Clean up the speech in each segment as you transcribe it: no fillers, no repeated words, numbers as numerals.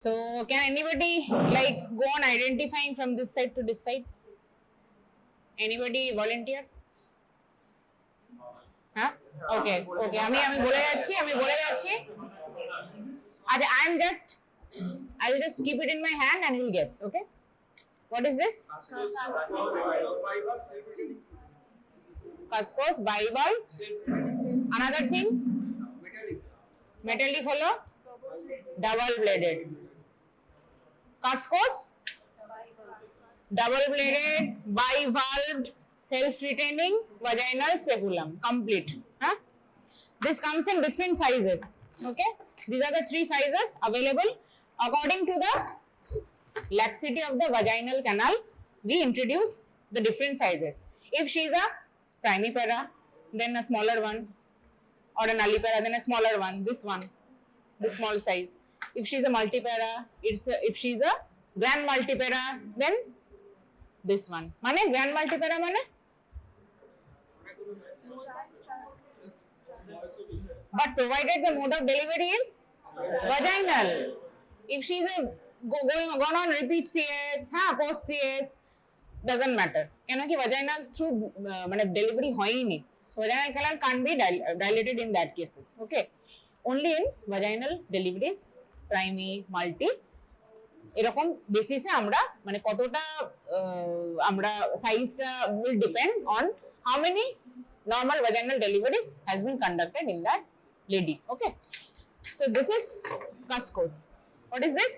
So can anybody like go on identifying from this side to this side? Anybody volunteer? Huh? Okay, okay. আমি বলে যাচ্ছি আচ্ছা I will just keep it in my hand and you'll guess. Okay, what is this? Cuscos, bivalve. Another thing, metallic holo double bladed. Cuscos, double bladed, bivalved, self-retaining, vaginal speculum. Complete. Huh? This comes in different sizes. Okay, these are the 3 sizes available according to the laxity of the vaginal canal. We introduce the different sizes. If she is a primipara, then a smaller one, or a nullipara, then a smaller one. This one, this small size. If she is a multipara, if she is a grand multipara, then this one. Mane grand multipara mane? But provided the mode of delivery is vaginal. If she is gone on repeat CS, post CS, doesn't matter. কেন কি vaginal through মানে delivery হয়নি, vaginal canal can't be dilated in that cases. Okay, only in vaginal deliveries, primi, multi, এরকম বেসিসে আমরা মানে কতটা আমরা সাইজটা will depend on how many normal vaginal deliveries has been conducted in that lady. Okay, so this is Cuscos. What is this?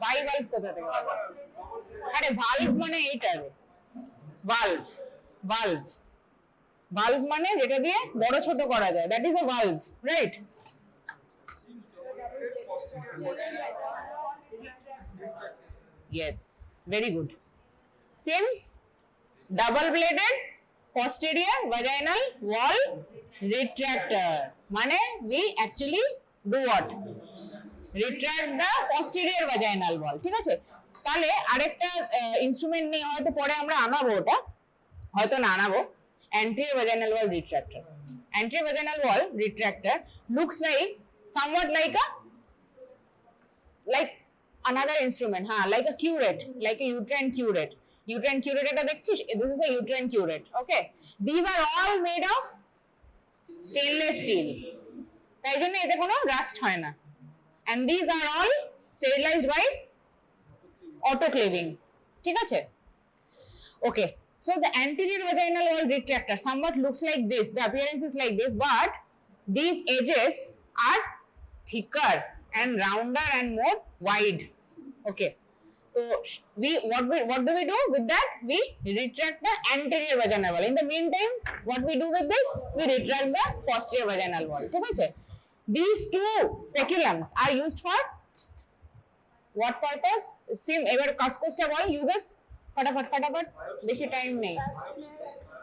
Bivalve কোথা থেকে? আরে ভালভ মানে এইটা রে, valve মানে যেটা দিয়ে বড় ছোট করা যায়, that is a valve, right? Yes, very good. Seems double bladed posterior vaginal wall retractor. মানে we actually do what? Retract the posterior vaginal wall. ঠিক আছে, তাহলে আরেকটা ইনস্ট্রুমেন্ট নিয়ে হয়তো পরে আমরা আনাবো, ওটা হয়তো না আনাবো, anterior vaginal wall retractor. Anterior vaginal wall retractor looks like somewhat like another instrument, like a curette, like a uterine curette. Uterine curette এটা দেখছিস, this is a uterine curette. Okay, these are all made of stainless steel, তাই জন্য এতে কোনো rushed হয় না, and these are all sterilized by autoclaving. ঠিক আছে, okay. So the anterior vaginal wall retractor somewhat looks like this, the appearance is like this, but these edges are thicker and rounder and more wide. Okay, so what do we do with that? We retract the anterior vaginal wall. In the meantime, what we do with this? We retract the posterior vaginal wall. ঠিক আছে, these 2 speculums are used for what purpose? Same এবার Cuscosটা বল uses ফটাফট বেশি time নেই,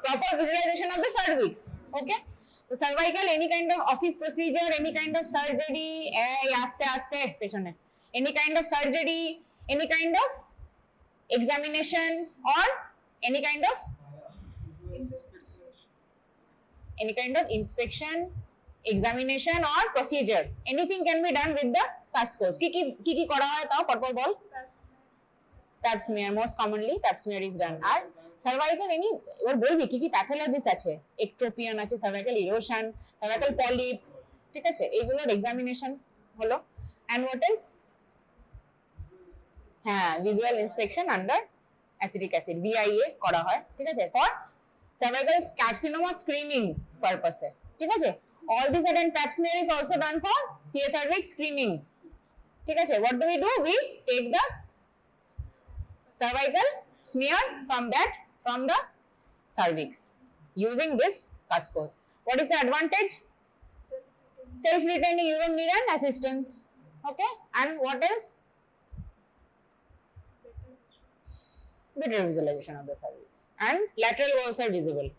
proper visualization of the cervix. Okay, so cervical, any kind of office procedure, any kind of surgery, আস্তে পেছনে, any kind of surgery, any kind of examination, or any kind of inspection, examination or procedure, anything can be done with the Cuscos. কি করা হয় তাও পরপর বল। Pap smear, most commonly pap smear is done. R cervical any এবার বলবি কি প্যাথোলজিস আছে, ectropion আছে, cervical erosion, cervical polyp, ঠিক আছে, এইগুলোর এক্সামিনেশন হলো। and what else? visual inspection under acetic acid, VIA করা হয়, ঠিক আছে, for cervical carcinoma screening purpose. ঠিক আছে, all these and pap smear is also done for CA cervix screening. ঠিক আছে, what do? We take the cervical smear from the cervix using this Cuscos. What is the advantage? Self-retaining, you don't need an assistant. Okay, and what else? Better visualization of the cervix, and lateral walls are visible.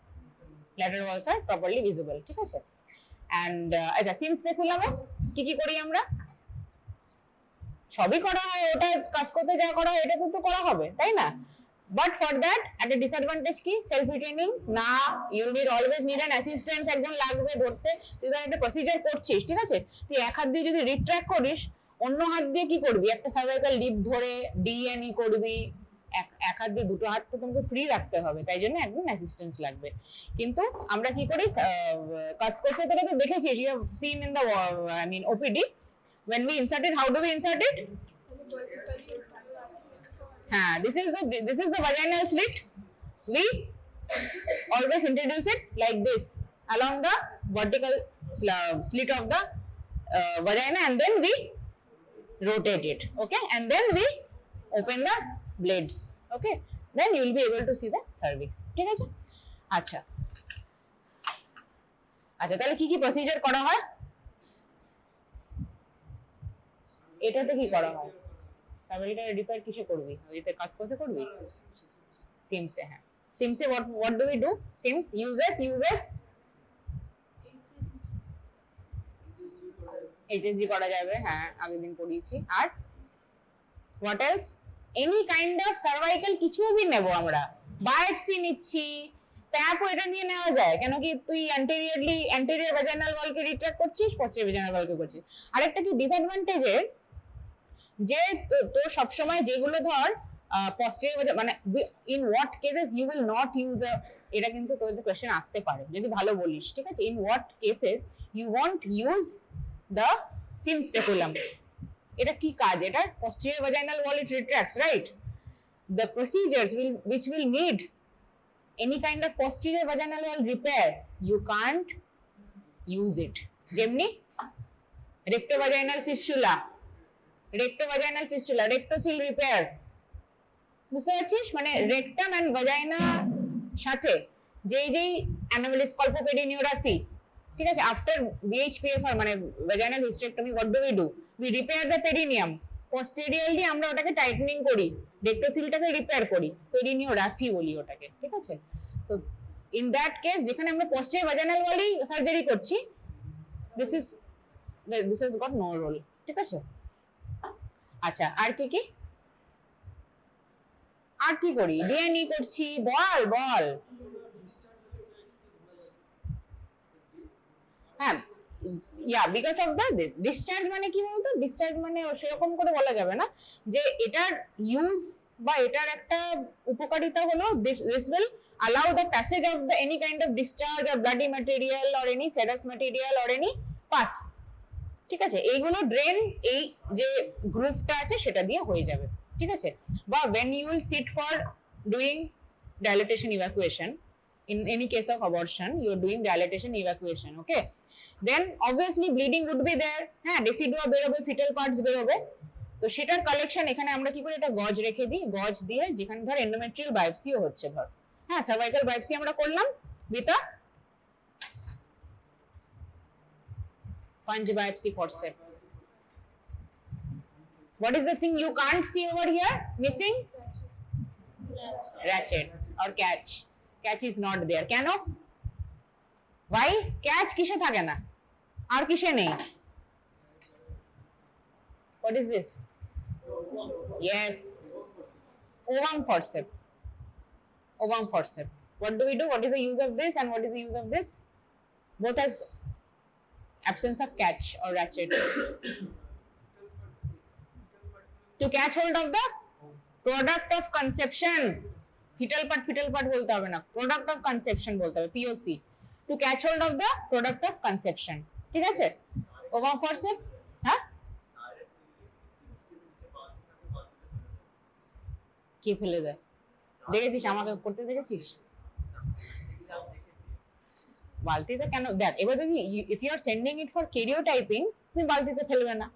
Lateral walls are properly visible. ঠিক আছে, and আচ্ছা সিম স্পেকুলামে কি করি আমরা? সবই করা হয়, ওটা কাস্কোতে যা করা হয় এটা তো করা হবে, তাই না? But for that, at a disadvantage কি self retaining না, you will always need an assistance, একজন লাগবে ধরতে। তুই ধর একটা প্রসিজার করছিস, ঠিক আছে, তুই এক হাত দিয়ে যদি রিট্র্যাক্ট করিস, অন্য হাত দিয়ে কি করবি, একটা সার্ভাইকাল লিপ ধরে ডিএনই করবি, এক হাত দিয়ে দুটো হাত তো তোমাকে ফ্রি রাখতে হবে, তাই জন্য একদম অ্যাসিস্ট্যান্স লাগবে। কিন্তু আমরা কি করি, কাজ করতে তোরা তো দেখেছিস, you have seen in the I mean OPD, when we insert it, how do we insert it? This is the vaginal slit. We always introduce it like this along the vertical slit of the vagina, and then we rotate it, okay, and then we open the blades, okay, then you will be able to see the cervix, ঠিক আছে। আচ্ছা আচ্ছা, তাহলে কি কি procedure করা হয়, এটাতে কি করা হয়, সার্ভাইকাল রিপেয়ার কিসে করবি, ওইতে কাজ করবি, সিমসে। হ্যাঁ, সিমসে what do we do, seems uses HSG করা যাবে, হ্যাঁ আগের দিন পড়িয়েছি। আর what else, any kind of cervical কিছু भी নেব আমরা, বায়োপসি নিচ্ছি, ট্যাপও এটা নিয়ে নেওয়া যায়, কেন কি তুই অ্যান্টেরিয়র ভ্যাজাইনাল ওয়ালকে রিট্র্যাক্ট করছিস, পস্টেরিয়র ভ্যাজাইনাল ওয়ালকে করছিস। আরেকটা কি ডিসঅ্যাডভান্টেজের, যে তোর সবসময় যেগুলো ধর পস্টেরিয়র মানে in what cases you will not use এটা কিন্তু তোদের কোশ্চেন আসতে পারে যদি ভালো বলিস, ঠিক আছে, in what cases you won't use the Sims speculum, এটা কি কাজ, এটা posterior vaginal wall it retracts, right? The procedures which will need any kind of posterior vaginal wall repair, you can't use it. যেমনি rectovaginal fistula, rectosil repair, বুঝতে পারছিস, মানে rectum and vagina সাথে যেই anomalous colpoperineography, ঠিক আছে, after VHPFR মানে vaginal hysterectomy, what do? We repair the perineum. Posteriorly আমরা ওটাকে টাইটেনিং করি, রেক্টোসিলটাকে রিপেয়ার করি, পেরিনিওগ্রাফি বলি ওটাকে, ঠিক আছে। তো ইন দ্যাট কেস যেখানে আমরা posterior vaginal wall-ই সার্জারি করছি, this has got no role, ঠিক আছে। আচ্ছা, আর কি করি, ডিএনই করছি, বল। হ্যাঁ, বিকজ অফ দিস ডিসচার্জ, মানে কি বলতো, ডিসচার্জ মানে সেরকম করে বলা যাবে না, যে এটার ইউজ বা এটার একটা উপকারিতা হলো this will allow the passage of the any kind of discharge or bloody material or any serous material or any pus, ঠিক আছে, এইগুলো ড্রেন এই যে গ্রুভটা আছে সেটা দিয়ে হয়ে যাবে, ঠিক আছে। বা when you will sit for doing dilatation evacuation, in any case of abortion you are doing dilatation evacuation, okay, then obviously bleeding would be there, হ্যাঁ, ডেসিডুয়া বেরোবে, ফিটাল পার্টস বেরোবে, তো সেটার কালেকশন এখানে আমরা কি করি, এটা গজ রেখে দিই, গজ দিয়ে যেখানে ধর এন্ডোমেট্রিয়াল বায়োপসিও হচ্ছে, ধর হ্যাঁ সার্ভাইকাল বায়োপসি আমরা করলাম with a punch biopsy forceps. What is the thing you can't see over here, missing? Ratchet or catch is not there, কেন, why, catch কিসে থাকে না, আর কিসে নেই, what is this, yes, ovum forceps. What do we do, what is the use of this and what is the use of this, both has absence of catch or ratchet. To catch hold of the product of conception, fetal part বলতে হবে না, product of conception বলতে হবে, POC, to catch hold of the product of conception, ঠিক আছে। ovum forceps, হ্যাঁ, কে ফেলে দেয়, দেখেছিস আমাকে করতে দেখেছিস, বালতিতে কেন, দেখ এবার তুমি if you are sending it for karyotyping, তুমি বালতিতে ফেলবে না,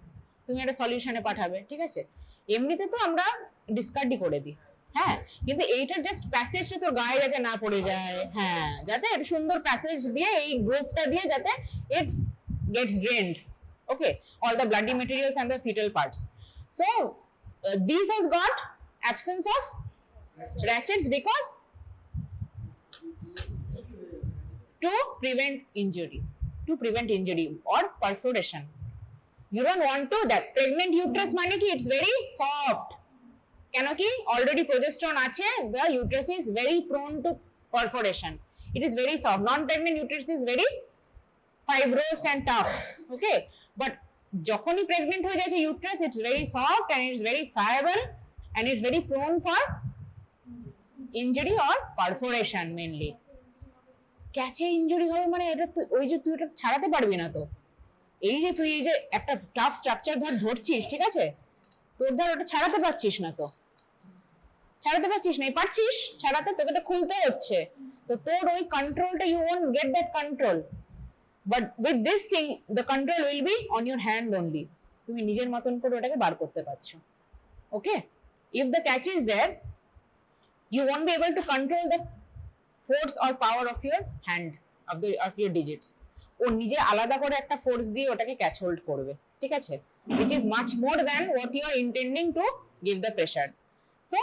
তুমি একটা সলিউশনে পাঠাবে, ঠিক আছে। এমনিতে তো আমরা ডিসকার্ডই করে দিই, হ্যাঁ, কিন্তু এইটার জাস্ট প্যাসেজটা তো গায়ে যাতে না পড়ে যায়, হ্যাঁ, যাতে সুন্দর প্যাসেজ দিয়ে এই গ্রোথটা দিয়ে যাতে it gets drained, okay, all the bloody materials and the fetal parts. So this has got absence of ratchets because to prevent injury or perforation. You don't want to, that pregnant uterus মানে কি, it's very soft, কেন কি already progesterone আছে, the uterus is very prone to perforation. It is very soft. Non-pregnant uterus is very fibrous and tough. Okay, but যখনই pregnant হয়ে যাচ্ছে uterus, it's very soft and it's very friable and it's very prone for injury or perforation mainly. Cache injury হবে মানে এটা ওই যে তুই এটা ছাড়াতে পারবি না। তো এই যে তুই এই যে একটা টাফ স্ট্রাকচার ধরছিস, ঠিক আছে, তোর ধর ওটা ছাড়াতে পারছিস না, তো ছাড়াতে পারছিস না, পারছিস ছাড়াতে, তোকে তো খুলতে হচ্ছে, তো তোর ওই কন্ট্রোলটা, you won't get that control, but with this thing the control will be on your hand only. তুমি নিজের মতন করে ওটাকে বার করতে পারছো। Okay, if the catch is there, you won't be able to control the force or power of your hand, of your digits. ও নিজে আলাদা করে একটা ফোর্স দিয়ে ওটাকে ক্যাচ হোল্ড করবে, ঠিক আছে, which is much more than what you are intending to give the pressure. So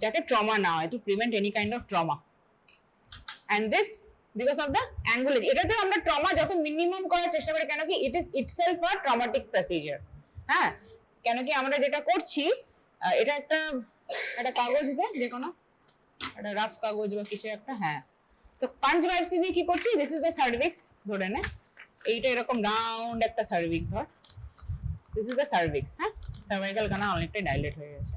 যাতে ট্রমা না হয়, to prevent any kind of trauma. And this because of the angulation. এটাতে আমরা ট্রমা যত মিনিমাম করার চেষ্টা করি, কেন কি it is itself a traumatic procedure. হ্যাঁ, কেন কি আমরা যেটা করছি, এটা একটা কাগজ দে, যে কোনো একটা রাফ কাগজ বা কিছু একটা, হ্যাঁ, তো পাঞ্চ বাইপসি দিয়ে কি করছি, দিস ইজ দ্য সার্ভিক্স, ধরে নে এইটা এরকম রাউন্ড একটা সার্ভিক্স হয়, দিস ইজ দ্য সার্ভিক্স, হ্যাঁ, সার্ভাইকাল কানা অনেকটাই ডাইলেট হয়ে গেছে,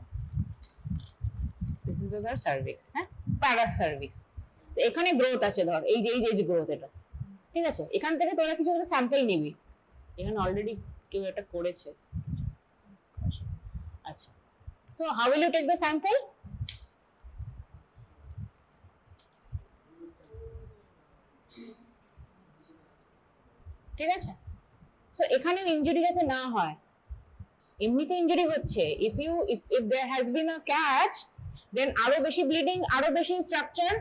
দিস ইজ দ্য সার্ভিক্স, হ্যাঁ, প্যারাস সার্ভিক্স। তো এখানে গ্রোথ আছে, ধর এই যে গ্রোথ, এটা ঠিক আছে, এখান থেকে তোরা কিছু একটা স্যাম্পল নিবি, এখানে অলরেডি কেউ এটা করেছে। আচ্ছা, so how will you take the sample? ঠিক আছে, সো এখানে ইনজুরি যাতে না হয়, এমনিতে ইনজুরি হচ্ছে, if there has been a catch, then আরো বেশি ব্লিডিং, আরো বেশি স্ট্রাকচার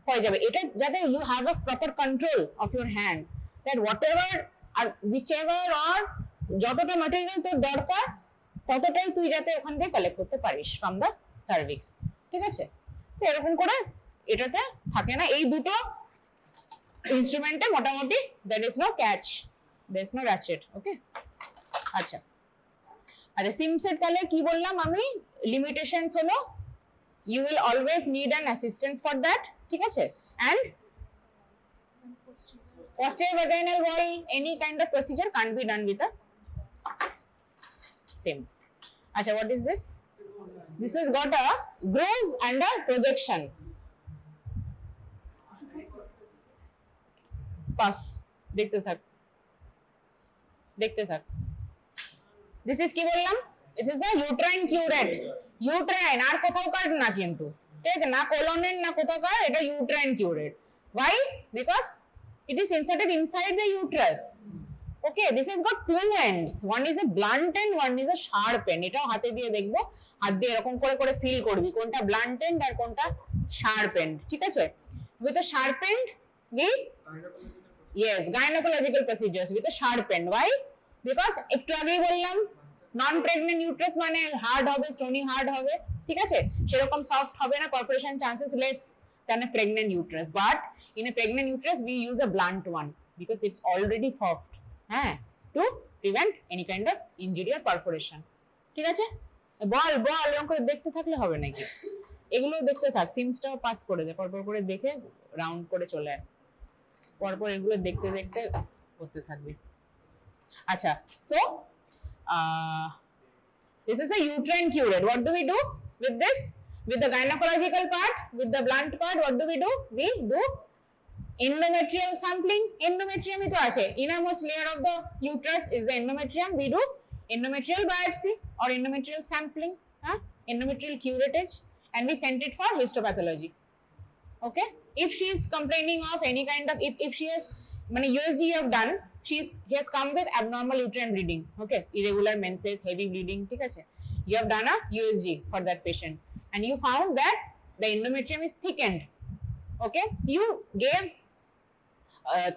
হয়ে যাবে। এটা যাতে you have a proper control of your hand, that whatever or whichever or যতটা ম্যাটেরিয়াল তোর দরকার ততটাই তুই যাতে ওখান থেকে কালেক্ট করতে পারিস ফ্রম দ্য সার্ভিক্স, ঠিক আছে। তো এরকম করে এটাতে থাকে না, এই দুটো ইনস্ট্রুমেন্টে মোটামুটি there is no catch, there is no ratchet. ওকে, আচ্ছা আচ্ছা, সিমসেট তাহলে কি বললাম আমি, লিমিটেশনস হলো you will always need an assistance for that, ঠিক আছে, and posterior vaginal wall, any kind of procedure can't be done with a SIMS. Acha, what is this? This has got a groove and a projection. Pass. দেখতে থাক। This is কি বললাম? It is a uterine curette. Uterine আর কোথাও কার না কিন্তু, ঠিক আছে, না কোলনের না কোথাও কার, এটা uterine curette. Why? Because it is inserted inside the uterus. Okay, this has got two ends. One is a blunt end, one is a sharp end. এটাও হাতে দিয়ে দেখবো, হাত দিয়ে এরকম করে ফিল করবি কোনটা blunt end আর কোনটা sharp end, ঠিক আছে। With a sharp end, gynecological procedures with a sharp end. Why? Because একটু আগেই বললাম নন প্রেগনেন্ট ইউট্রাস মানে হার্ড হবে, স্টোনি হার্ড হবে, ঠিক আছে, সেরকম সফট হবে না, perforation chances less than a pregnant uterus. But in a pregnant uterus we use a blunt one because it's already soft, to prevent any kind of injury or perforation. ঠিক আছে, বল এরকম করে দেখতে থাকলে হবে নাকি, এগুলো দেখতে থাক, সিমসটাও পাস করে দে, পরপর করে দেখে রাউন্ড করে চলে আয়, পরপর এগুলো দেখতে করতে থাকবি। আচ্ছা, so this is a uterine curette. What do we do with this? With the gynecological part, with the blunt part, what do? We do endometrial sampling. Endometrium ito ache, innermost layer of the uterus is the endometrium. We do endometrial biopsy or endometrial sampling, endometrial curettage, and we send it for histopathology. Okay, if she is complaining of any kind of, if she has USG you have done, he has come with abnormal uterine bleeding, okay, irregular menses, heavy bleeding, ঠিক আছে, you have done a USG for that patient and you found that the endometrium is thickened, okay, you gave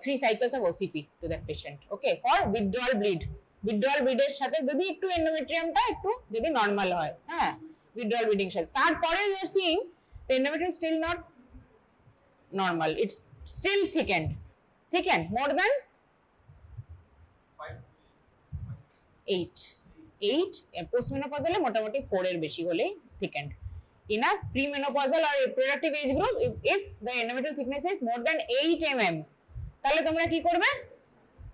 3 cycles of OCP to that patient, okay, for withdrawal bleed এর সাথে যদি একটু endometriumটা একটু যদি normal হয়, withdrawal bleeding সাথে, তারপরে you are seeing the endometrium still not normal, it's still thickened more than 8, 8, postmenopausal মোটামুটি 4 এর বেশি হলেই thickened. In a premenopausal or reproductive age group, if the endometrial thickness is more than 8 mm, তাহলে তোমরা কি করবে?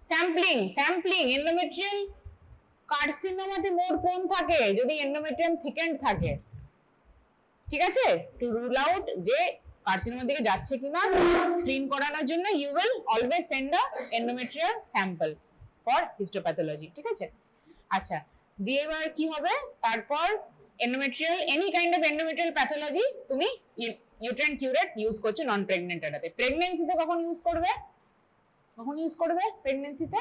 স্যাম্পলিং endometrial কার্সিনোমাতে মোর কোন থাকে যদি endometrium thickened থাকে, ঠিক আছে, টু রুল আউট যে কার্সিনোমার দিকে যাচ্ছে কিনা স্ক্রিন করানোর জন্য you will always send a endometrial sample for histopathology, ঠিক আছে। আচ্ছা, দিয়ে এবার কি হবে, তারপর endometrial any kind of endometrial pathology তুমি ইউট্রাইন কিউরেট ইউজ করছো নন প্রেগন্যান্ট এটাতে। প্রেগন্যান্সিতে কখন ইউজ করবে? প্রেগন্যান্সিতে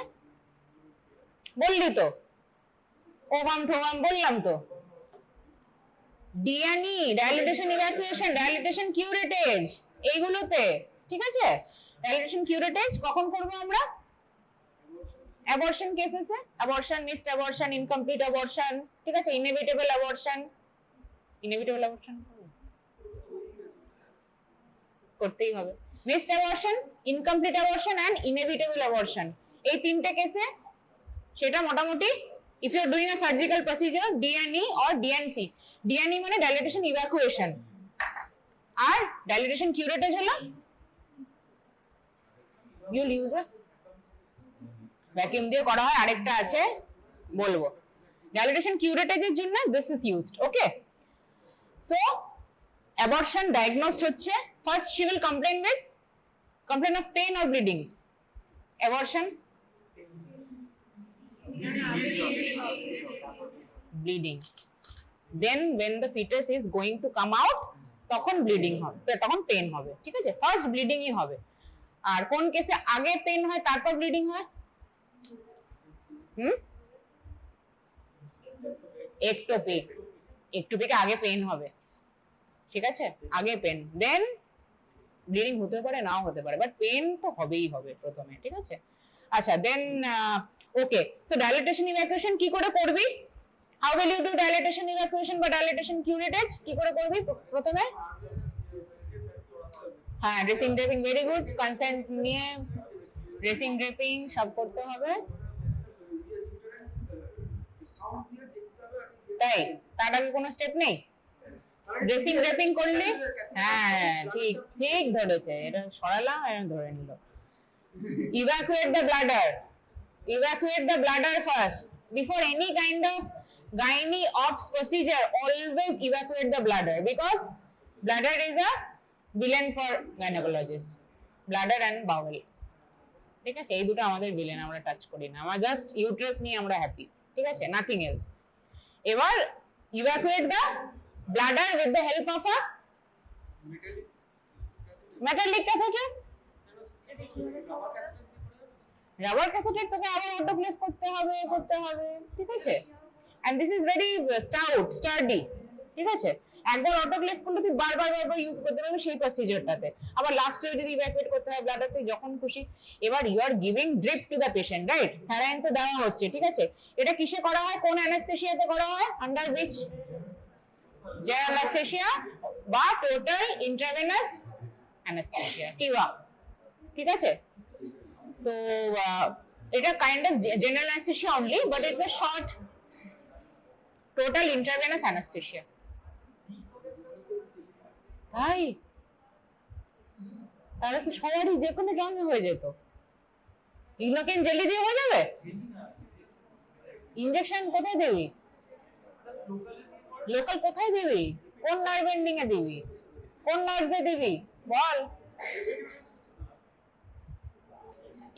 বললি তো, ওভাম টোভাম বললাম তো। ডিএনই, ডাইলিটেশন ইভাকুয়েশন, ডাইলিটেশন কিউরেটেজ, এইগুলোতে, ঠিক আছে। ডাইলিটেশন কিউরেটেজ কখন করব আমরা? অ্যাবর্শন কেসেসে, abortion, missed abortion, incomplete abortion, ঠিক আছে, ইনএভিটেবল অ্যাবর্শন করতেই হবে। Missed abortion, incomplete abortion and inevitable abortion, এই তিনটে কেসে সেটা মোটামুটি if you are doing a surgical procedure, DNE or DNC. DNE মানে dilatation evacuation আর dilatation curettage হলো you'll use a vacuum দিয়ে করা হয়, আরেকটা আছে বলবো। dilatation curettage এর জন্য this is used, okay? So abortion diagnosed হচ্ছে, first she will complain of pain or bleeding. Abortion bleeding, then when the fetus is going to come out তখন bleeding হবে, তখন পেন হবে, ঠিক আছে। ফার্স্ট ব্লিডিং ই হবে। আর কোন কেসে আগে পেন হয় তারপর ব্লিডিং হয়? একটোপিকে আগে পেন হবে, ঠিক আছে, আগে পেন, দেন ব্লিডিং হতে পারে নাও হতে পারে, বাট পেন তো হবেই হবে প্রথমে, ঠিক আছে। আচ্ছা, দেন ওকে, সো ডাইলিটেশন ইভাকুয়েশন কি করে করবি? How will you do dilatation evacuation বা ডাইলিটেশন কিউরেটেজ কি করে করবি? প্রথমে হ্যাঁ, dressing draping, very good, consent নিয়ে ড্রেসিং ড্রেপিং সব করতে হবে, তাই তার আগে কোনো স্টেপ নেই? ড্রেসিং ড্রেপিং করলে, হ্যাঁ ঠিক ধরেছে, এটা সরালাম ধরে নিল। evacuate the bladder first before any kind of gynae ops procedure. Always evacuate the bladder because bladder is a villain for gynecologist, bladder and bowel, ঠিক আছে, এই দুটো আমাদের ভিলেন, আমরা টাচ করি না, আমরা জাস্ট ইউট্রাস নিয়ে আমরা হ্যাপি, ঠিক আছে, নাথিং এলস। এবার evacuate the bladder with the help of a metallic catheter. Rubber catheter তোকে আবার অটোক্লেভ করতে হবে, ঠিক আছে, and this is very sturdy, ঠিক আছে। একবার অটোক্লেভ করলে তুই বারবার ইউজ করতে পারবি সেই প্রসিজারটাতে। আবার লাস্টে যদি ইভ্যাকুয়েট করতে হয় ব্লাডার, তুই যখন খুশি। এবার you are giving drip to the patient, right, saline তো দেওয়া হচ্ছে, ঠিক আছে। এটা কিসে করা হয়, কোন অ্যানেস্থেসিয়াতে করা হয়? আন্ডার হুইচ জেনারেল অ্যানেস্থেসিয়া বা টোটাল ইন্ট্রাভেনাস অ্যানেস্থেসিয়া, টিওয়া, ঠিক আছে। তো এটা kind of general anaesthesia only, but it's a short total intravenous anaesthesia. তাই তাহলে তো সবারই যে কোনো জন্মে হয়ে যেত। ইনোকেন জেলি দিয়ে হয়ে যাবে? ইনজেকশন কোথায় দিবি? লোকাল কোথায় দিবি? কোন নার্ভ এন্ডিং এ দিবি? কোন নার্ভে দিবি বল?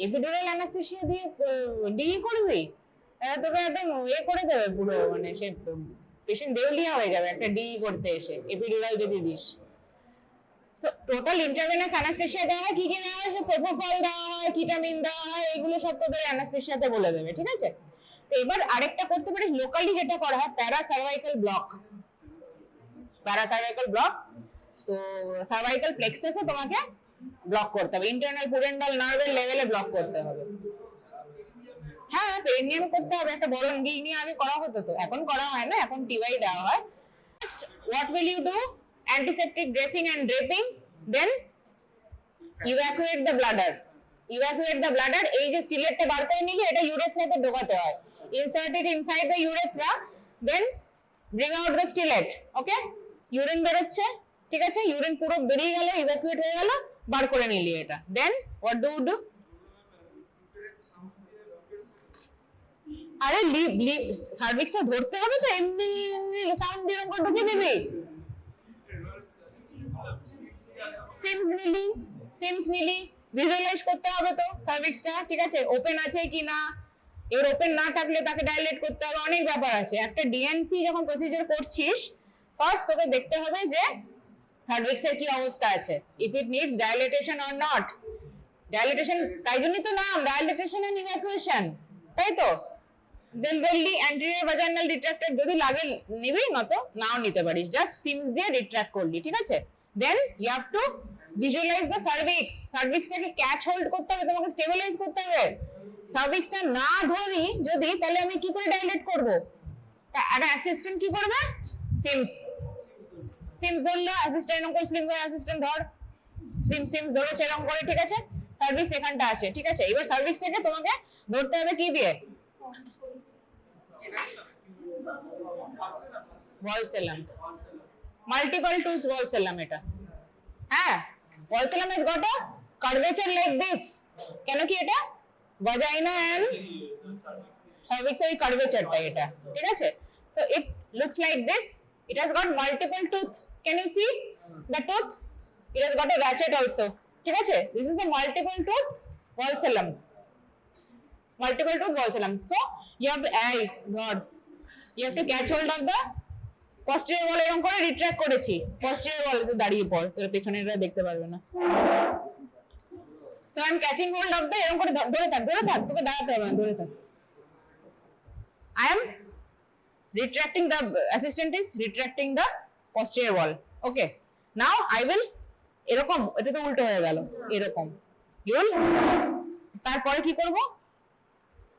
এপিডুরাল অ্যানেস্থেসিয়া দিয়ে ডি করবি? তোকে একদম করে দেবে পুরো, মানে সে পেশেন্ট দেউলিয়া হয়ে যাবে একটা ডি করতে এসে, এপিডুরাল যদি this. So total intravenous anaesthesia দেওয়া হয়, কি দেওয়া হয়? প্রোপোফল দেওয়া হয়, কিটামিন দেওয়া হয়, এগুলো সব তোদের অ্যানেস্থেসিয়াতে বলে দেবে, ঠিক আছে। তো এবার আরেকটা করতে পারিস লোকালি, যেটা করা হয় প্যারাসার্ভাইকাল ব্লক। তো সার্ভাইকাল প্লেক্সাসে তোমাকে ব্লক করতে হবে, ইন্টারনাল পুডেন্টাল নার্ভের লেভেলে ব্লক করতে হবে। হ্যাঁ, পেরিনিয়াম করতে হবে, একটা বড় নিডল নিয়ে আগে করা হতো, তো এখন করা হয় না, এখন টিওয়াই দেওয়া হয়। What will you do? Antiseptic dressing and draping, then evacuate the bladder. evacuate the bladder, এই যে স্টিলেটটা বার করে নিলি এটা ইউরেথ্রাতে ঢোকাতে হয়, insert it inside the urethra, then bring out the stylet, okay? Urine বেরোচ্ছে, ঠিক আছে, ইউরিন পুরো বেরিয়ে গেল, evacuate হয়ে গেল, বার করে নিলি এটা, then what do you do? আরে সার্ভিক্সটা ধরতে হবে তো, এমনি সাউন্ড দিয়ে এরকম ঢুকে দিবি? সিমস নিলি ভিজুয়ালাইজ করতে হবে তো সার্ভিক্সটা, ঠিক আছে, ওপেন আছে কি না, এবার ওপেন না থাকলে তাকে ডাইলেট করতে হবে, অনেক ব্যাপার আছে। একটা ডিএনসি যখন প্রসিজার করছিস ফার্স্ট তোকে দেখতে হবে যে সার্ভিক্সের কি অবস্থা আছে, if it needs dilatation or not. Dilatation তাই জন্যই তো নাম ডাইলেটেশন এন্ড ইভ্যাকুয়েশন, তাই তো? জলদি অ্যান্টেরিয়র ভাজাইনাল রিট্রাক্টর যদি লাগে নিবি, নতো নাও নিতে পারিস, জাস্ট সিমস দিয়ে রিট্রাক্ট করলি, ঠিক আছে। Then you have to visualise the cervix, সার্ভিক্সটাকে ক্যাচ হোল্ড করতে হবে, তোমাকে স্টেবিলাইজ করতে হবে। সার্ভিক্সটা না ধরি যদি, তাহলে আমি কি করে ডাইলেট করব? একটা অ্যাসিস্ট্যান্ট কি করবে? সিমস ধরলো, অ্যাসিস্ট্যান্ট এরকম করে স্লিম করে অ্যাসিস্ট্যান্ট ধর, সিমস ধরেছে এরকম করে, ঠিক আছে, সার্ভিক্স এখানটা আছে, ঠিক আছে। এবার সার্ভিক্সটাকে তোমাকে ধরতে হবে কি দিয়ে? Valsallam, multiple tooth valsallam এটা, হ্যাঁ, valsallam has got a curvature like this, কেন কি এটা vagina and cervix এর কার্ভেচারটা এটা, ঠিক আছে। So it looks like this, it has got multiple tooth, can you see the tooth? It has got a ratchet also, ঠিক আছে। This is a multiple tooth valsallam, multiple tooth valsallam. So you have to you have to catch hold of the posterior wall, এরকম করে retract করেছি, posterior wall এ দাঁড়িয়ে পড়, তোর পেছনেরটা দেখতে পারবে না। So I'm catching hold of the, এরকম করে ধরে থাক, তোকে দাঁড়াতে হবে না, ধরে থাক। I am retracting, the assistant is retracting the posterior wall, okay? Now I will, এরকম, এটা তো উল্টো হয়ে গেল, এরকম you will, তারপরে কি করব?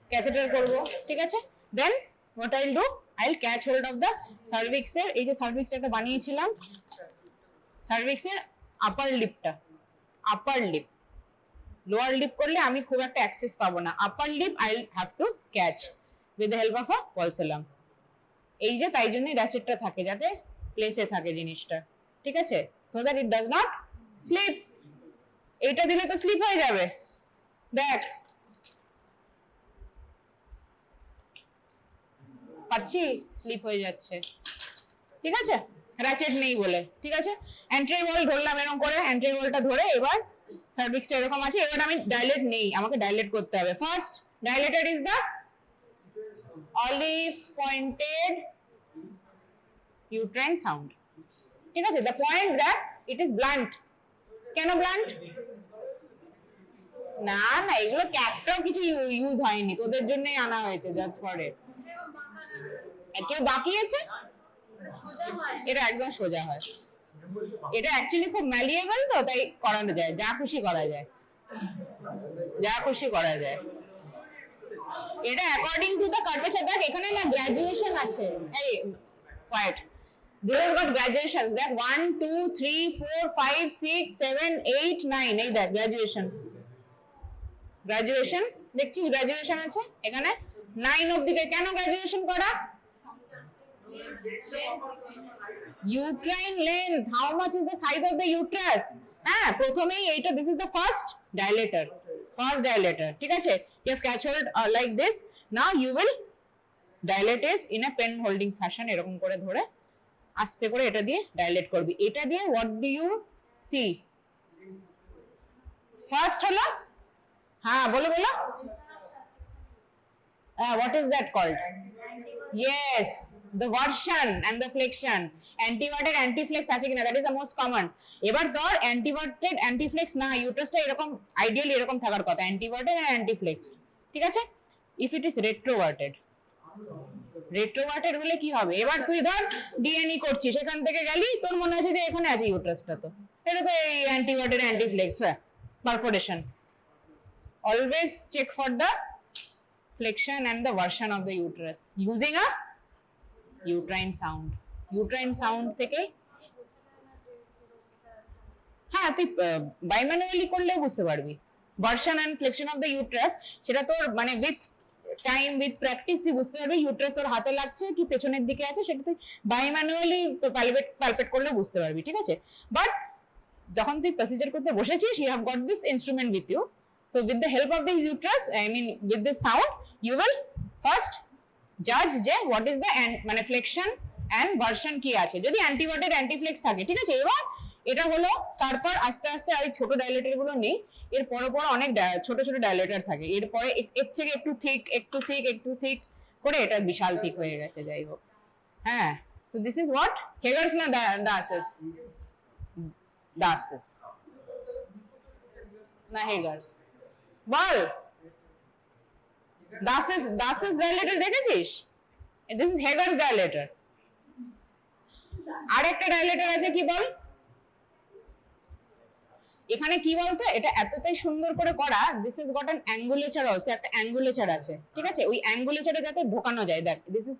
ক্যাথেটার করব, ঠিক আছে। Then what I'll do, I'll catch hold of the cervix এর, এই যে সার্ভিক্সটা একটা বানিয়েছিলাম, সার্ভিক্সের আপার লিপটা, আপার লিপ, লোয়ার লিপ করলে আমি খুব একটা অ্যাক্সেস পাবো না, upper lip I'll have to catch with the help of a valsallam। এই যে তাই জন্য র্যাচেটটা থাকে, যাতে প্লেসে থাকে জিনিসটা, ঠিক আছে, so that it does not slip। এইটা দিলে তো স্লিপ হয়ে যাবে, দেখ পাচ্ছি, স্লিপ হয়ে যাচ্ছে, ঠিক আছে, র্যাচেট নেই বলে, ঠিক আছে। অ্যান্টেরিয়র ওয়াল ধরলাম এরকম করে, অ্যান্টেরিয়র ওয়ালটা ধরে এবার সার্ভিক্সটা এরকম আছে, এবার আমি ডাইলেট নেই, আমাকে ডাইলেট করতে হবে। First dilated is the olive pointed uterine sound, ঠিক আছে, the point that it is blunt. কেন ব্লান্ট? না না, এগুলো ক্যাপটাও কিছু ইউজ হয়নি, তোদের জন্যই আনা হয়েছে, জাস্ট ফর ইট। কেউ বাকি আছে? এটা একদম সোজা হয়, এটা অ্যাকচুয়ালি খুব ম্যালিয়েবল তো, তাই করানো যায়, যা খুশি করা যায়, যা খুশি করা যায়। এটা অ্যাকর্ডিং টু দ্য কার্ভেচার, দেখ এখানে না গ্র্যাজুয়েশন আছে, এই quite, this has got graduations, দেখ 1 2 3 4 5 6 7 8 9, এই দেখ গ্র্যাজুয়েশন, গ্র্যাজুয়েশন দেখছিস, গ্র্যাজুয়েশন আছে এখানে 9 অবধি। কেন গ্র্যাজুয়েশন করা? uterine length, how much is the size of the uterus, হ্যাঁ, প্রথমেই এইটা, this is the first dilator, ঠিক আছে। you have catch hold like this, now you will dilate it in a pen holding fashion, এরকম করে ধরে আস্তে করে এটা দিয়ে ডাইলেট করবি। এটা দিয়ে what do you see? First হলো, হ্যাঁ বলো বলো, what is that called? Yes, the version and the flexion, anteverted antiflex আছে কিনা, that is the most common। এবার ধর anteverted antiflex না, ইউটারাসটা এরকম আইডিয়ালি এরকম থাকার কথা, anteverted and antiflex, ঠিক আছে। if it is retroverted, রেট্রোভার্টেড হলে কি হবে? এবার তুই ধর ডিএনই করছিস, এখান থেকে গেলি, তোর মনে আছে যে এখানে আছে ইউটারাসটা, তো এটা তো এই anteverted anteflexed perforation. Always check for the flexion and the version of the uterus using a uterine sound, uterine sound থেকে, হ্যাঁ তুই বাইম্যানুয়ালি করলেও বুঝতে পারবি, version and flexion of the uterus, সেটা তোর মানে উইথ টাইম উইথ প্র্যাকটিস তুই বুঝতে পারবি ইউট্রাস তোর হাতে লাগছে কি পেছনের দিকে আছে, সেটা তুই বাইম্যানুয়ালি পালপেট করলে বুঝতে পারবি, ঠিক আছে? বাট যখন তুই প্রসিজার করতে বসেছিস, you have got this instrument with you, so with the help of the uterus, I mean with this sound, you will first জাজ যে হোয়াট ইজ দ্য মানে ফ্লেকশন এন্ড ভার্সন কি আছে, যদি অ্যান্টিভার্টেড অ্যান্টিফ্লেক্স থাকে, ঠিক আছে? এবার এটা হলো, তারপর আস্তে আস্তে আর ছোট ডাইলেটর গুলো নেই, এর পরে পরে অনেক ছোট ছোট ডাইলেটর থাকে, এরপরে এর থেকে একটু থিক একটু থিক একটু থিক করে এটা বিশাল থিক হয়ে গেছে, যাই হোক। হ্যাঁ, so this is what Hegar's না দাসেস, দাসেস না হেগার্স, বল দাসেস ডাইলেটর দেখেছিস? This is Hegar's dilator. আর একটা ডাইলেটর আছে কি বল, এখানে কি বলতো, এটা এতটাই সুন্দর করে করা, this is got an angulature also, একটা অ্যাঙ্গুলেচার আছে, ঠিক আছে? ওই অ্যাঙ্গুলেচারে যাতে ঢোকানো যায়, দেখ দিস ইজ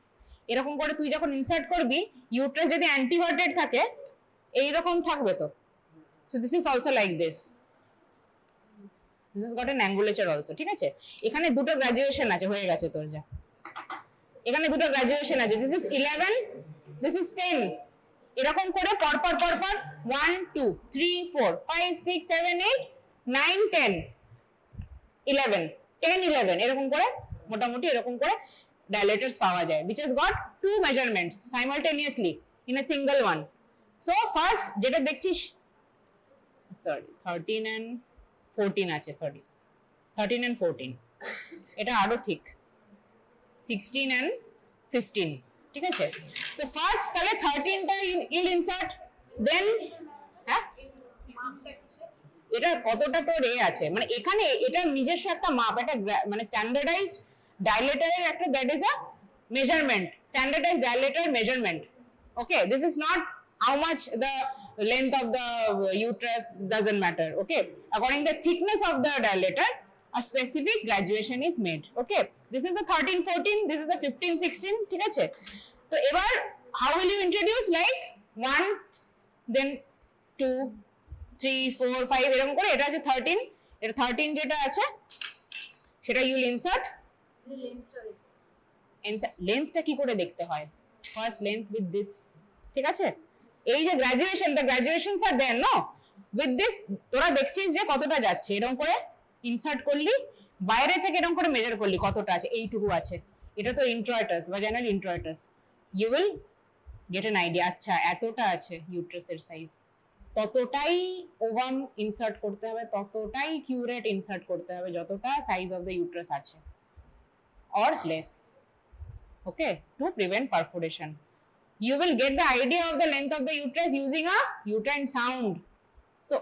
এরকম করে তুই যখন ইনসার্ট করবি, ইউট্রাস যদি অ্যান্টিভার্টেড থাকে এইরকম থাকবে তো, so this is also like this, this is got an angulature also, ঠিক আছে? এখানে দুটো গ্রাজুয়েশন আছে, হয়ে গেছে তোর, যা এখানে দুটো গ্রাজুয়েশন আছে, দিস ইজ 11, দিস ইজ 10, এরকম করে পরপর পরপর 1 2 3 4 5 6 7 8 9 10 11 10 11 এরকম করে মোটামুটি এরকম করে ডাইলেটরস পাওয়া যায়, which has got two measurements simultaneously in a single one. So first যেটা দেখছিস, সরি 13 and 14 আছে, সরি 13 and 14, এটা আরো ঠিক 16 and 15, ঠিক আছে? তো ফার্স্ট তাহলে 13 টা ইল ইনসার্ট, দেন হ্যাঁ এটা কতটা তোর এ আছে, মানে এখানে এটা নিজস্ব একটা মাপ, একটা মানে স্ট্যান্ডার্ডাইজড ডাইলেটরের একটা, that is a measurement, standardised dilator measurement, okay? This is not how much the length of the uterus, doesn't matter, okay? According to the thickness of the dilator, a specific graduation is made, okay? This is a 13 14, this is a 15 16, ঠিক আছে? তো এবার how will you introduce, like 1 then 2 3 4 5 এরকম করে, এটা আছে 13, এটা 13 যেটা আছে সেটা you will insert লেন্থটা কি করে দেখতে হয়, ফার্স্ট লেন্থ উইথ দিস, ঠিক আছে? এই যে graduation, the graduations are then no with this, তোরা দেখছিস যে কতটা যাচ্ছে, এরকম করে ইনসার্ট করলি, বাইরে থেকে এরকম করে মেজার করলি কতটা আছে, এইটুকু আছে, এটা তো introitus vaginal introitus, you will get an idea, আচ্ছা এতটা আছে ইউট্রাসের সাইজ, ততটাই ওভাম ইনসার্ট করতে হবে, ততটাই কিউরেট ইনসার্ট করতে হবে যতটা সাইজ অফ দ্য ইউট্রাস আছে, or less, okay, to prevent perforation. You will get the idea of the length of the uterus using a uterine sound. So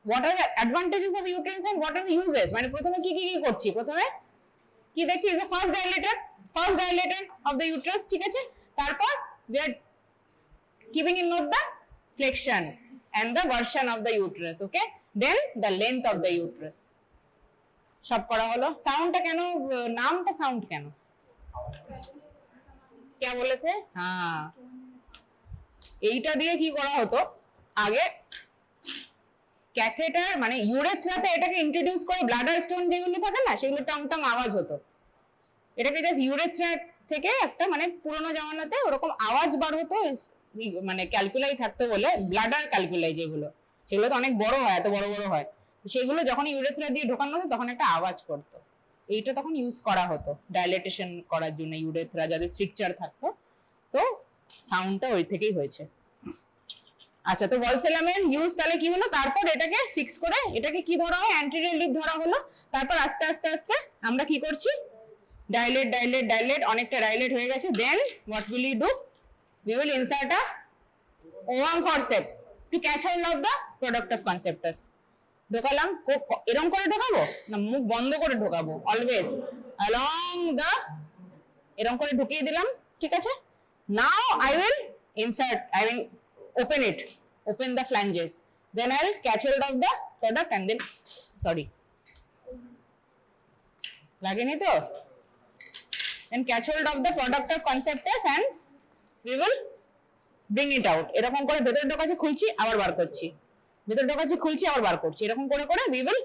what are the advantages of uterine sound, what are the uses, মানে প্রথমে কি কি কি করছি, প্রথমে কি দেখছি, is the first dilator of the uterus, ঠিক আছে? তারপর we are keeping in note the flexion and the version of the uterus, okay? Then the length of the uterus, সব করা হলো। সাউন্ডটা কেন, নামটা সাউন্ড কেন, কে বলেছে? হ্যাঁ, এইটা দিয়ে কি করা হতো আগে, ক্যাথেটার মানে ইউরেথ্রাতে এটাকে ইন্ট্রোডিউস করে, ব্লাডার স্টোন যেগুলো থাকে না সেগুলো টং টং আওয়াজ হতো, এটাকে জাস্ট ইউরেথ্রা থেকে একটা মানে পুরোনো জামানাতে ওরকম আওয়াজ বার হতো, মানে ক্যালকুলাই থাকতো বলে, ব্লাডার ক্যালকুলাই যেগুলো, সেগুলো তো অনেক বড় হয়, এত বড় বড় হয়, সেগুলো যখন ইউরেথ্রা দিয়ে ঢোকানো হতো তখন একটা আওয়াজ করতো, এইটা তখন ইউজ করা হতো ডাইলেটেশন করার জন্য, ইউরেথ্রা যাদের স্ট্রিকচার থাকতো, সো সাউন্ডটা ওই থেকেই হয়েছে। আচ্ছা, তো ভলসেলামের ইউজ তাহলে কি হলো, তারপর এটাকে ফিক্স করে এটাকে কি ধরা হয়, অ্যান্টেরিয়র লিপ ধরা হলো, তারপর আস্তে আস্তে আস্তে আমরা কি করছি, ডাইলেট ডাইলেট ডাইলেট, অনেকটা ডাইলেট হয়ে গেছে, then what will you do, we will insert a ovum forceps to catch hold of the product of conceptus. ঢোকালাম, এরকম করে ঢোকাবো না, মুখ বন্ধ করে ঢোকাবো, অলওয়েজ along the, এরকম করে ঢুকিয়ে দিলাম, ঠিক আছে? Now I will insert, I will open the flanges, then I will catch hold of the product and then, sorry, লাগেনি তো, then catch hold of the product of conceptus and we will bring it out, এরকম করে ভেতরে ঢোকাচ্ছি খুলছি আবার বার করছি, ভেতরে ঢোকাচ্ছি খুলছি আবার বার করছি, এরকম করে করে we will